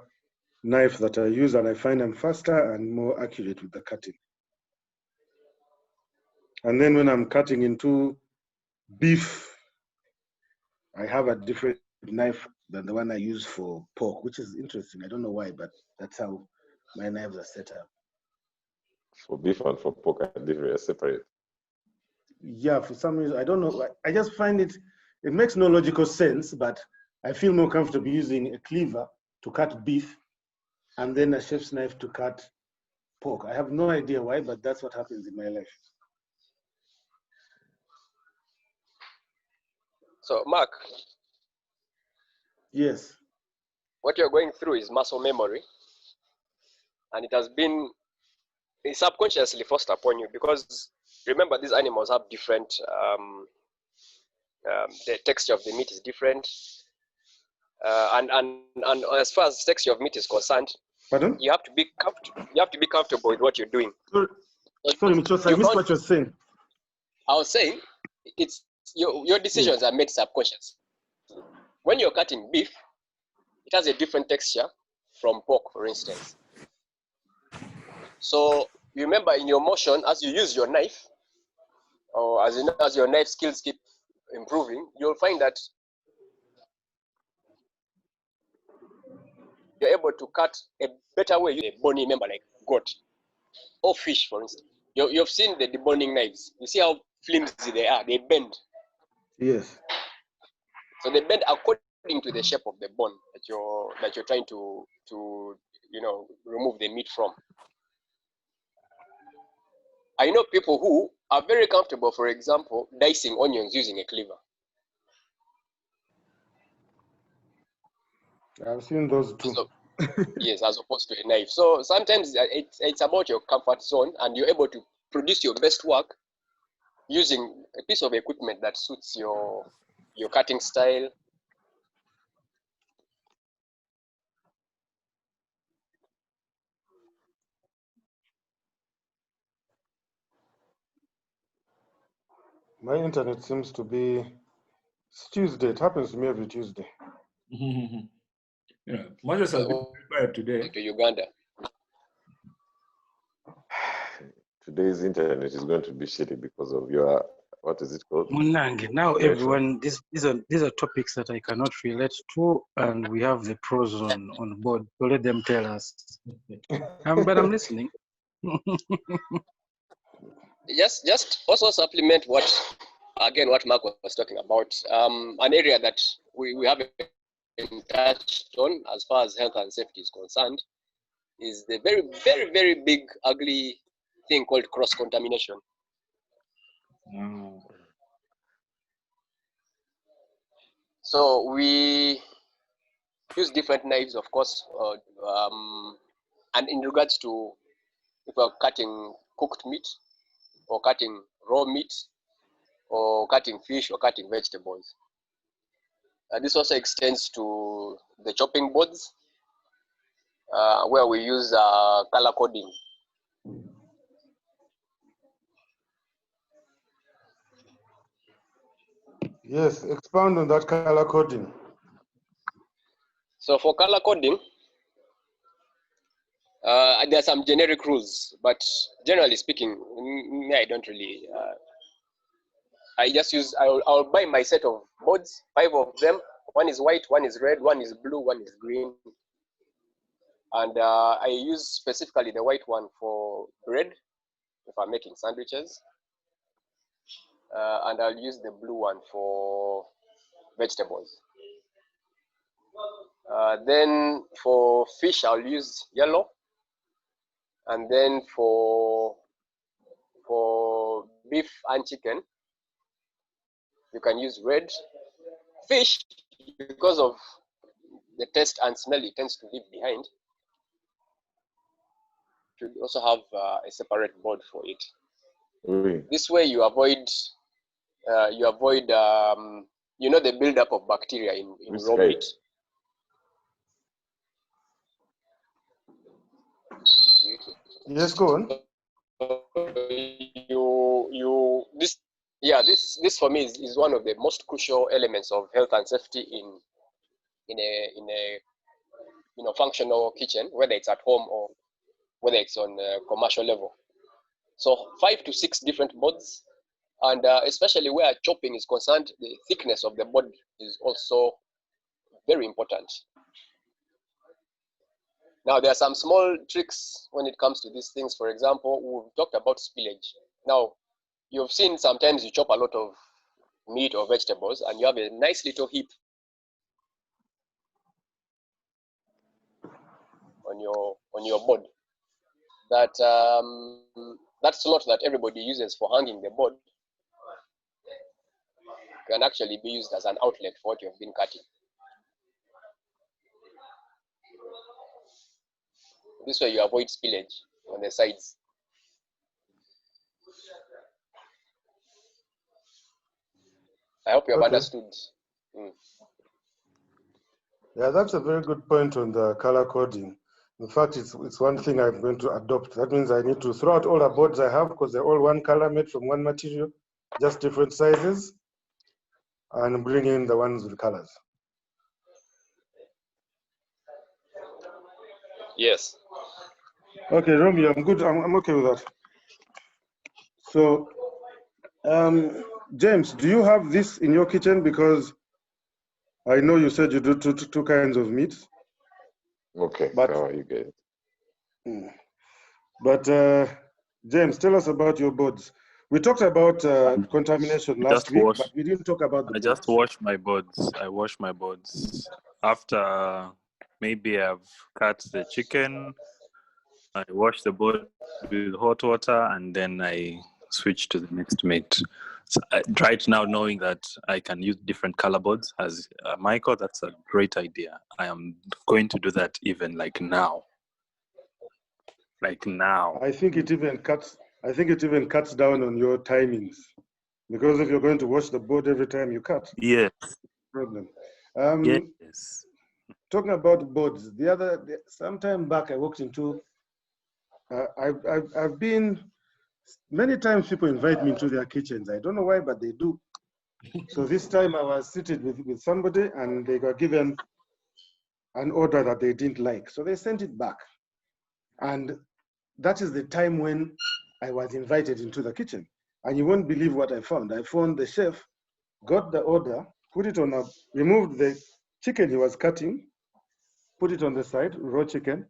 knife that I use, and I find them faster and more accurate with the cutting. And then when I'm cutting into beef, I have a different knife than the one I use for pork, which is interesting. I don't know why, but that's how my knives are set up. For beef and for pork are different, separate. Yeah, for some reason, I don't know. I just find it makes no logical sense, but I feel more comfortable using a cleaver to cut beef and then a chef's knife to cut pork. I have no idea why, but that's what happens in my life. So, Mark. Yes. What you're going through is muscle memory, and it has been subconsciously forced upon you because remember, these animals have different, the texture of the meat is different. And as far as texture of meat is concerned, pardon? You have to be comfortable with what you're doing. Sorry, Micheal, I missed what you're saying. I was saying, it's your decisions are made subconscious. When you're cutting beef, it has a different texture from pork, for instance. So you remember in your motion, as you use your knife, or as your knife skills keep improving, you'll find that you're able to cut a better way, a bony member like goat or fish, for instance. You've seen the deboning knives. You see how flimsy they are. They bend. Yes. So they bend according to the shape of the bone that you're trying to remove the meat from. I know people who are very comfortable, for example, dicing onions using a cleaver. I've seen those too. So, yes, as opposed to a knife. So sometimes it's about your comfort zone, and you're able to produce your best work using a piece of equipment that suits your cutting style. My internet seems to be, it's Tuesday. It happens to me every Tuesday. Yeah, Moses has been prepared today. To Uganda. Today's internet is going to be shitty because of your, what is it called? Munange, now Connection. everyone, these are topics that I cannot relate to, and we have the pros on board. So let them tell us. But I'm listening. Just also supplement what Mark was talking about. An area that we haven't touched on as far as health and safety is concerned is the very, very, very big, ugly thing called cross-contamination. So we use different knives, of course, and in regards to if we're cutting cooked meat or cutting raw meat or cutting fish or cutting vegetables. This also extends to the chopping boards where we use color coding. Yes, expound on that color coding. So for color coding, there are some generic rules, but generally speaking, I don't really. I just use. I'll buy my set of boards, 5 of them. One is white, one is red, one is blue, one is green, and I use specifically the white one for bread if I'm making sandwiches, and I'll use the blue one for vegetables. Then for fish, I'll use yellow, and then for beef and chicken, you can use red. Fish, because of the taste and smell it tends to leave behind, should also have a separate board for it. This way you avoid the buildup of bacteria in raw meat. Yes, go on. This for me is one of the most crucial elements of health and safety in a functional kitchen, whether it's at home or whether it's on a commercial level. So 5 to 6 different boards, and especially where chopping is concerned, the thickness of the board is also very important. Now, there are some small tricks when it comes to these things. For example, we've talked about spillage. Now, you've seen sometimes you chop a lot of meat or vegetables and you have a nice little heap on your board. That slot that everybody uses for hanging the board can actually be used as an outlet for what you've been cutting. This way you avoid spillage on the sides. I hope you have understood. Yeah, that's a very good point on the color coding. In fact, it's one thing I'm going to adopt. That means I need to throw out all the boards I have because they're all one color made from one material, just different sizes, and bring in the ones with colors. Yes. Okay, Romeo, I'm good. I'm okay with that. So, James, do you have this in your kitchen? Because I know you said you do two kinds of meats. Okay, but how are you guys? But James, tell us about your boards. We talked about contamination last week, but we didn't talk about the boards. Just wash my boards. I wash my boards after maybe I've cut the chicken. I wash the board with hot water and then I switch to the next meat. So right now, knowing that I can use different color boards, as Michael, that's a great idea. I am going to do that even like now. Like now. I think it even cuts down on your timings, because if you're going to wash the board every time you cut, yes, problem. Yes. Talking about boards, some time back I walked into. I've been many times. People invite me into their kitchens. I don't know why, but they do. So this time I was seated with somebody, and they got given an order that they didn't like, so they sent it back, and that is the time when I was invited into the kitchen. And you won't believe what I found. I found the chef got the order, put it on removed the chicken he was cutting, put it on the side, raw chicken,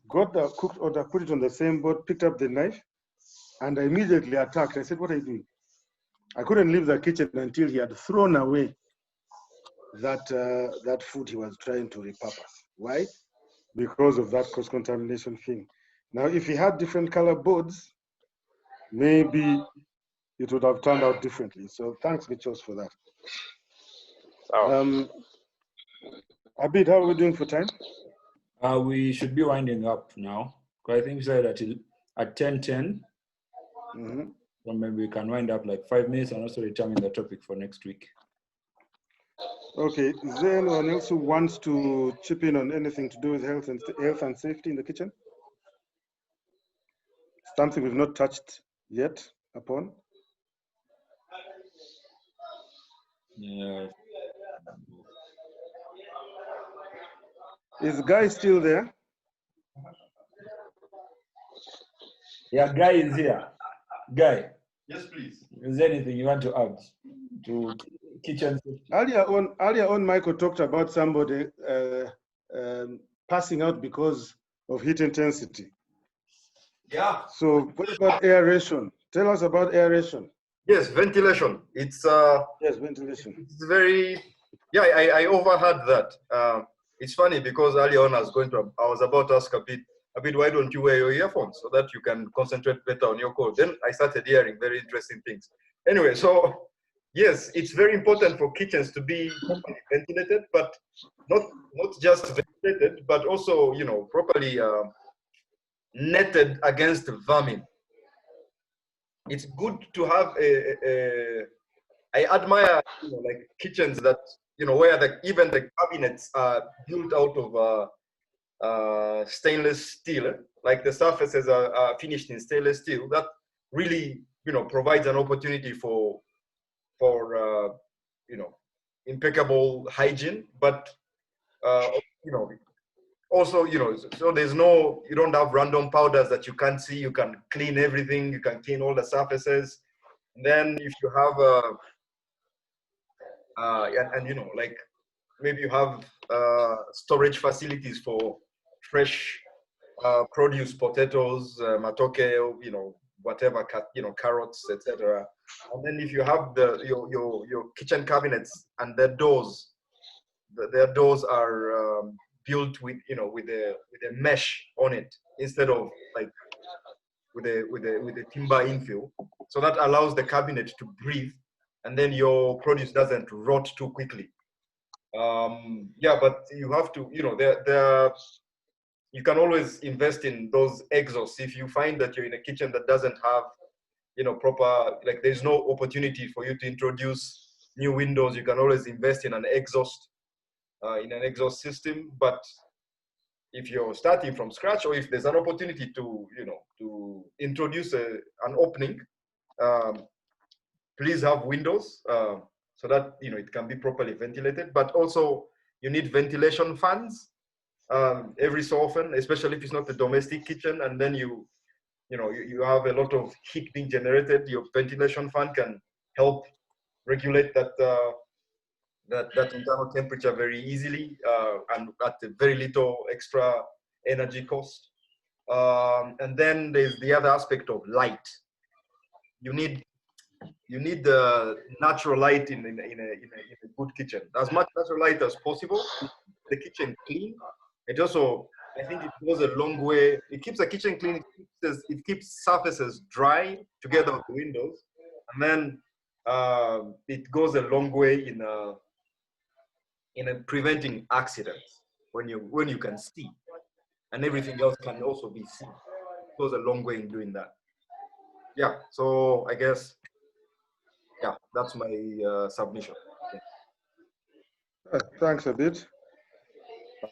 got the cooked order, put it on the same board, picked up the knife, and I immediately attacked. I said, what are you doing? I couldn't leave the kitchen until he had thrown away that food he was trying to repurpose. Why? Because of that cross-contamination thing. Now, if he had different color boards, maybe it would have turned out differently. So thanks, Micheal, for that. Abid, how are we doing for time? We should be winding up now. I think we said at 10:10. So maybe we can wind up like 5 minutes and also determine the topic for next week. Okay. Is there anyone else who wants to chip in on anything to do with health and safety in the kitchen? Something we've not touched yet upon. Yeah. Is Guy still there? Yeah, Guy is here. Guy. Yes, please. Is there anything you want to add to kitchen safety? Earlier on, Michael talked about somebody passing out because of heat intensity. Yeah. So what about aeration? Tell us about aeration. Yes, ventilation. It's yes, ventilation. It's very, yeah. I overheard that. It's funny because earlier on I was about to ask Abid, why don't you wear your earphones so that you can concentrate better on your code? Then I started hearing very interesting things. Anyway, so yes, it's very important for kitchens to be properly ventilated, but not just ventilated, but also, you know, properly netted against vermin. It's good to have I admire, you know, like kitchens that, you know, where even the cabinets are built out of stainless steel, like the surfaces are finished in stainless steel. That really, you know, provides an opportunity for you know, impeccable hygiene, but you know, also, you know, so you don't have random powders that you can't see. You can clean everything. You can clean all the surfaces. And then if you have and you know, like maybe you have storage facilities for fresh produce, potatoes, matoke, you know, whatever, you know, carrots, etc. And then if you have your kitchen cabinets and their doors are built with, you know, with a mesh on it instead of like with a timber infill. So that allows the cabinet to breathe, and then your produce doesn't rot too quickly. Yeah, but you have to, you know, you can always invest in those exhausts. If you find that you're in a kitchen that doesn't have, you know, proper, like there's no opportunity for you to introduce new windows, you can always invest in an exhaust, system. But if you're starting from scratch, or if there's an opportunity to, you know, to introduce an opening, please have windows so that, you know, it can be properly ventilated. But also you need ventilation fans every so often, especially if it's not a domestic kitchen, and then you have a lot of heat being generated. Your ventilation fan can help regulate that internal temperature very easily, and at a very little extra energy cost. And then there's the other aspect of light. You need the natural light in a good kitchen. As much natural light as possible. The kitchen clean. It also, I think it goes a long way. It keeps the kitchen clean. It keeps surfaces dry together with the windows, and then it goes a long way in preventing accidents when you can see, and everything else can also be seen. It goes a long way in doing that. Yeah. So I guess, yeah, that's my submission. Yeah. Thanks, Abid.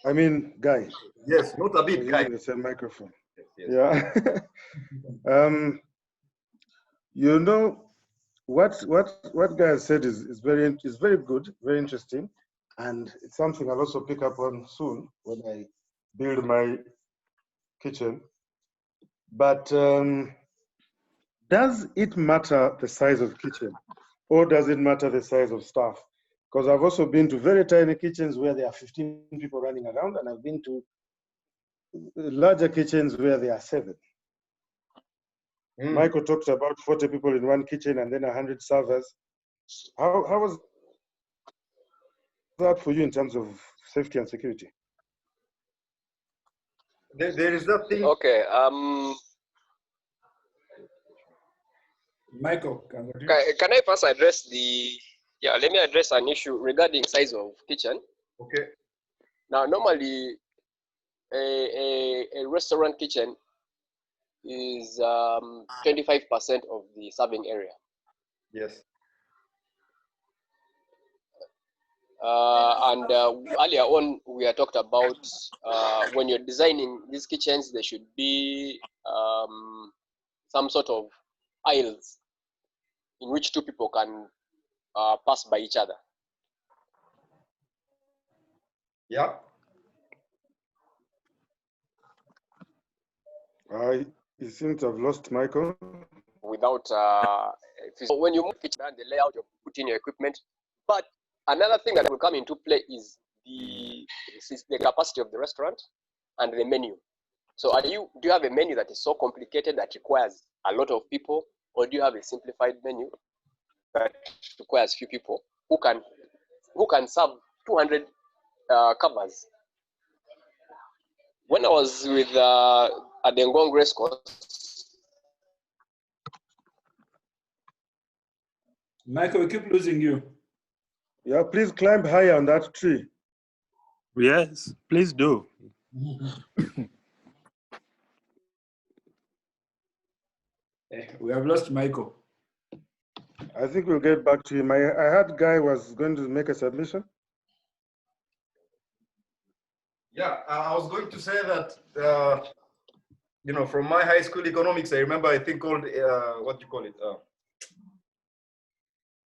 I mean, Guy. Yes, not Abid, Guy. Using the same microphone. Yes. Yeah. You know, what Guy has said is very good, very interesting, and it's something I'll also pick up on soon when I build my kitchen. But does it matter the size of kitchen, or does it matter the size of staff? Because I've also been to very tiny kitchens where there are 15 people running around, and I've been to larger kitchens where there are 7. Michael talked about 40 people in one kitchen and then 100 servers. How was that for you in terms of safety and security? There is that thing. Okay. Michael, can I first address let me address an issue regarding size of kitchen. Okay. Now, normally, a restaurant kitchen is 25% of the serving area. Yes. And earlier on, we had talked about when you're designing these kitchens, there should be some sort of aisles in which 2 people can pass by each other. Yeah. You seem to have lost Michael. Without when you move kitchen and the layout, you put in your equipment. But another thing that will come into play is the capacity of the restaurant and the menu. So do you have a menu that is so complicated that requires a lot of people, or do you have a simplified menu that requires few people who can serve 200 covers? When I was with at the Ngong Race Course, Michael, we keep losing you. Yeah, please climb higher on that tree. Yes, please do. We have lost Michael. I think we'll get back to him. I heard Guy was going to make a submission. Yeah, I was going to say that, you know, from my high school economics, I remember a thing called, what do you call it?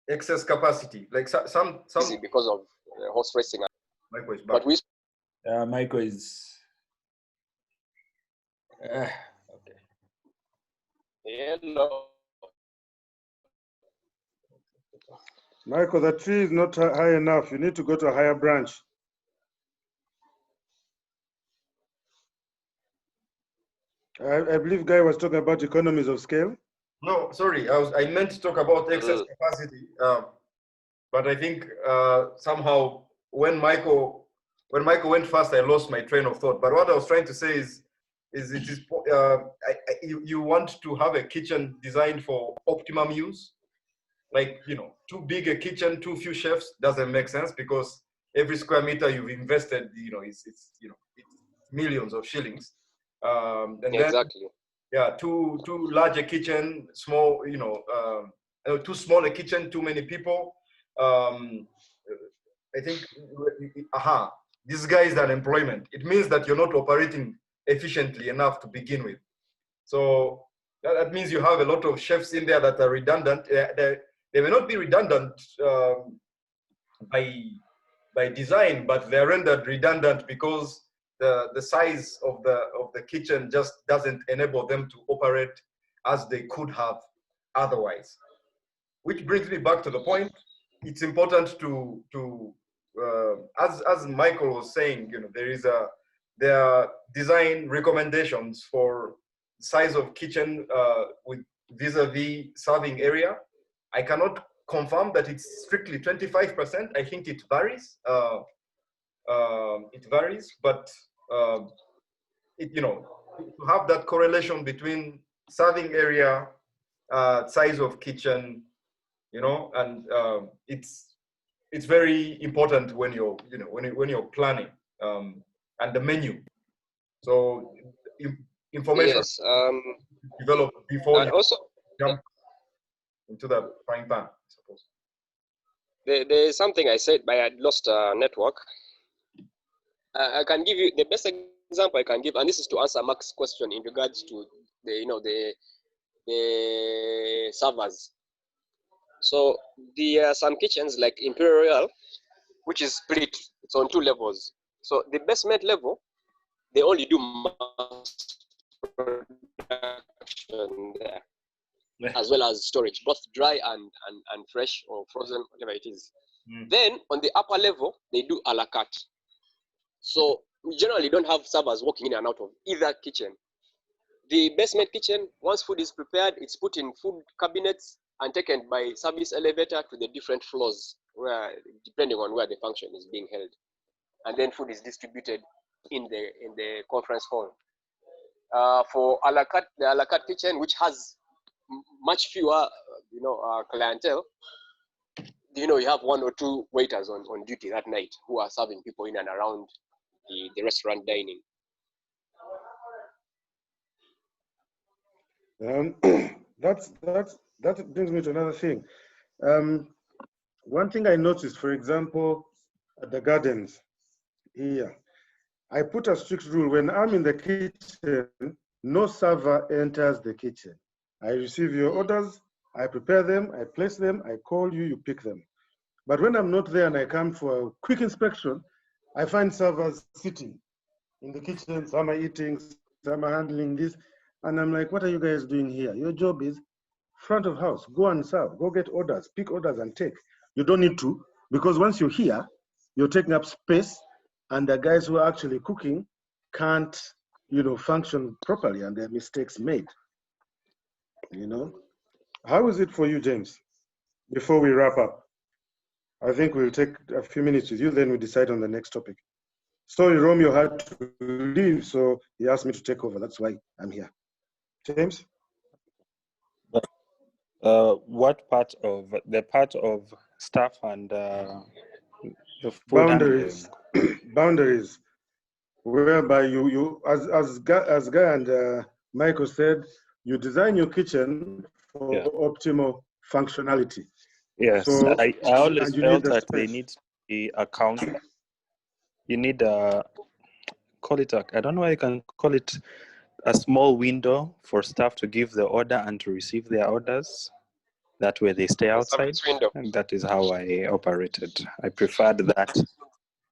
Excess capacity. Like some because of horse racing. Michael is back. But Michael is... okay. Hello. Michael, the tree is not high enough. You need to go to a higher branch. I believe Guy was talking about economies of scale. No, sorry, I meant to talk about excess capacity, but I think somehow when Michael when Michael went fast, I lost my train of thought. But what I was trying to say is you want to have a kitchen designed for optimum use. Like, you know, too big a kitchen, too few chefs doesn't make sense, because every square meter you've invested, you know, it's millions of shillings. And exactly. Then, yeah, too large a kitchen, small, you know, too small a kitchen, too many people. I think, this guy is unemployment. It means that you're not operating efficiently enough to begin with. So that means you have a lot of chefs in there that are redundant. They may not be redundant by design, but they're rendered redundant because the size of the kitchen just doesn't enable them to operate as they could have otherwise. Which brings me back to the point. It's important to as Michael was saying, you know, there are design recommendations for size of kitchen with vis-a-vis serving area. I cannot confirm that it's strictly 25%. I think it varies. But you know, to have that correlation between serving area, size of kitchen, you know, and it's very important when you're, you know, when you're planning, and the menu. So information, yes, develop before you also jump into the frying pan, I suppose. there's something I said, but I had lost network. I can give you the best example I can give, and this is to answer Mark's question in regards to the servers. So there are some kitchens like Imperial, which is split. It's on 2 levels. So the basement level, they only do mass production there, as well as storage, both dry and fresh or frozen, whatever it is. Then on the upper level, they do a la carte. So we generally don't have servers walking in and out of either kitchen. The basement kitchen, once food is prepared, it's put in food cabinets and taken by service elevator to the different floors, where depending on where the function is being held, and then food is distributed in the conference hall. For a la carte, the a la carte kitchen, which has much fewer, clientele, you have 1 or 2 waiters on duty that night who are serving people in and around the restaurant dining. That brings me to another thing. One thing I noticed, for example, at the gardens here, I put a strict rule: when I'm in the kitchen, no server enters the kitchen. I receive your orders, I prepare them, I place them, I call you, you pick them. But when I'm not there and I come for a quick inspection, I find servers sitting in the kitchen. Some are eating, some are handling this. And I'm like, what are you guys doing here? Your job is front of house. Go and serve. Go get orders. Pick orders and take. You don't need to, because once you're here, you're taking up space, and the guys who are actually cooking can't, function properly, and there are mistakes made. How is it for you, James? Before we wrap up, I think we'll take a few minutes with you, then we decide on the next topic. Sorry, Romeo had to leave, so he asked me to take over. That's why I'm here. James? What part of staff and the food boundaries? Boundaries, whereby you as Guy and Michael said, you design your kitchen for optimal functionality. Yes, so, I always felt that they need to be accountable. You need I don't know why you can call it a small window for staff to give the order and to receive their orders. That way they stay outside. And that is how I operated. I preferred that.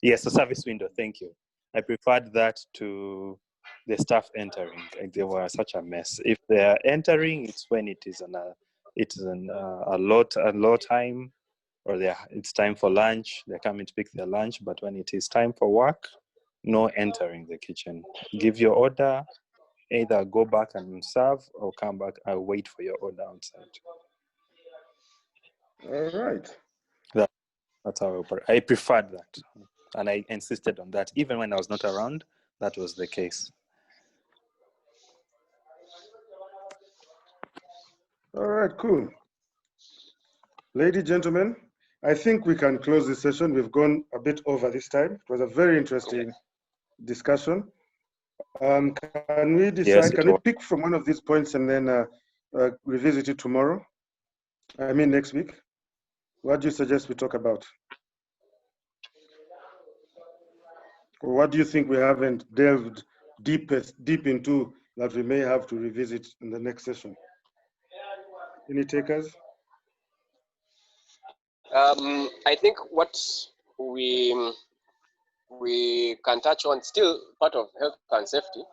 Yes, a service window, thank you. I preferred that to the staff entering. Like, they were such a mess. If they're entering, it's when it is a low time, or it's time for lunch. They're coming to pick their lunch. But when it is time for work, no entering the kitchen. Give your order, either go back and serve or come back and wait for your order outside. All right. That's how I operate. I preferred that. And I insisted on that. Even when I was not around, that was the case. All right, cool. Ladies, gentlemen, I think we can close this session. We've gone a bit over this time. It was a very interesting discussion. Can we decide, can we pick from one of these points and then revisit it tomorrow? I mean, next week? What do you suggest we talk about? Or what do you think we haven't delved deep into that we may have to revisit in the next session? Any takers? I think what we can touch on, still part of health and safety.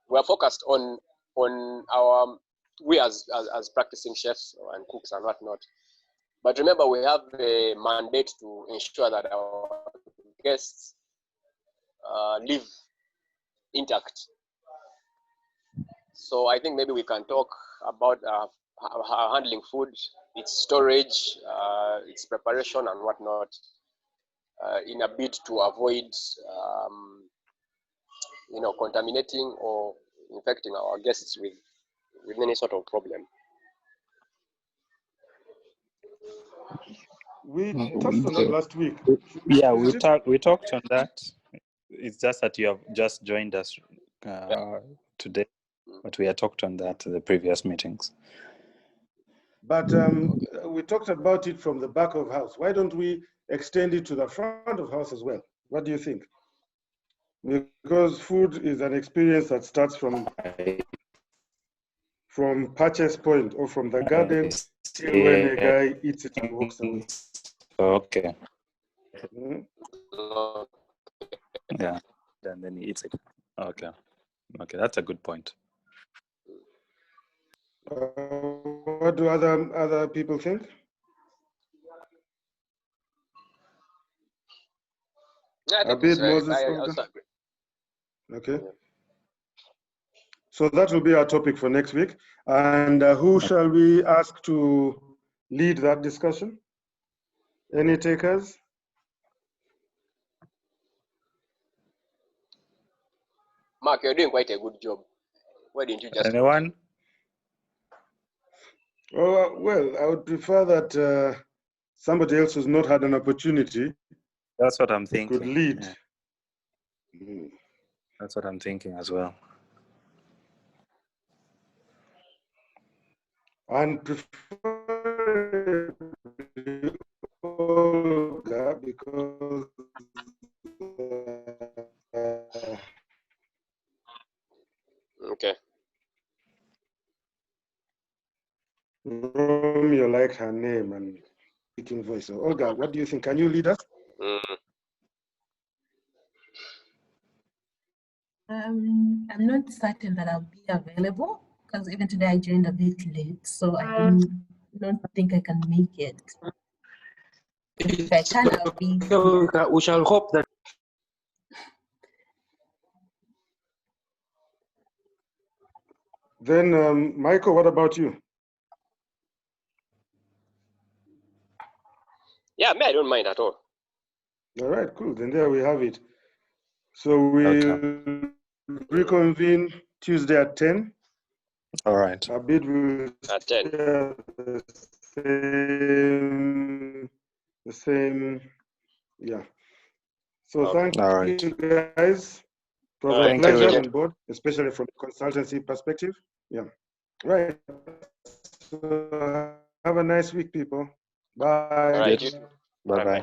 We are focused on our, we as practicing chefs and cooks and whatnot. But remember, we have a mandate to ensure that our guests live intact. So I think maybe we can talk about handling food, its storage, its preparation and whatnot, in a bid to avoid, contaminating or infecting our guests with any sort of problem. We touched on that last week. Yeah, we talked on that. It's just that you have just joined us today, but we had talked on that at the previous meetings. But we talked about it from the back of house. Why don't we extend it to the front of house as well? What do you think? Because food is an experience that starts from purchase point or from the garden till when a guy eats it and walks away. Okay. Mm-hmm. Yeah, and then he eats it. Okay. Okay, that's a good point. What do other people think? Yeah, I think Abid, Moses, I also agree. Okay. So that will be our topic for next week. And who shall we ask to lead that discussion? Any takers? Mark, you're doing quite a good job. Why didn't you just... Anyone? Oh, well, I would prefer that somebody else who's not had an opportunity. That's what I'm thinking. Could lead. Yeah. That's what I'm thinking as well. And prefer Olga because okay. Romeo liked her name and speaking voice. So Olga, what do you think? Can you lead us? I'm not certain that I'll be available because even today I joined a bit late, so I don't think I can make it. If I can, I'll be. We shall hope that. Then, Michael, what about you? Yeah, me, I don't mind at all. All right, cool. Then there we have it. So we'll reconvene Tuesday at 10. All right. Abid will at 10. The same, yeah. So Okay. thank you guys. It was a pleasure on board, especially from a consultancy perspective. Yeah. Right. So have a nice week, people. Bye. All right. Bye-bye.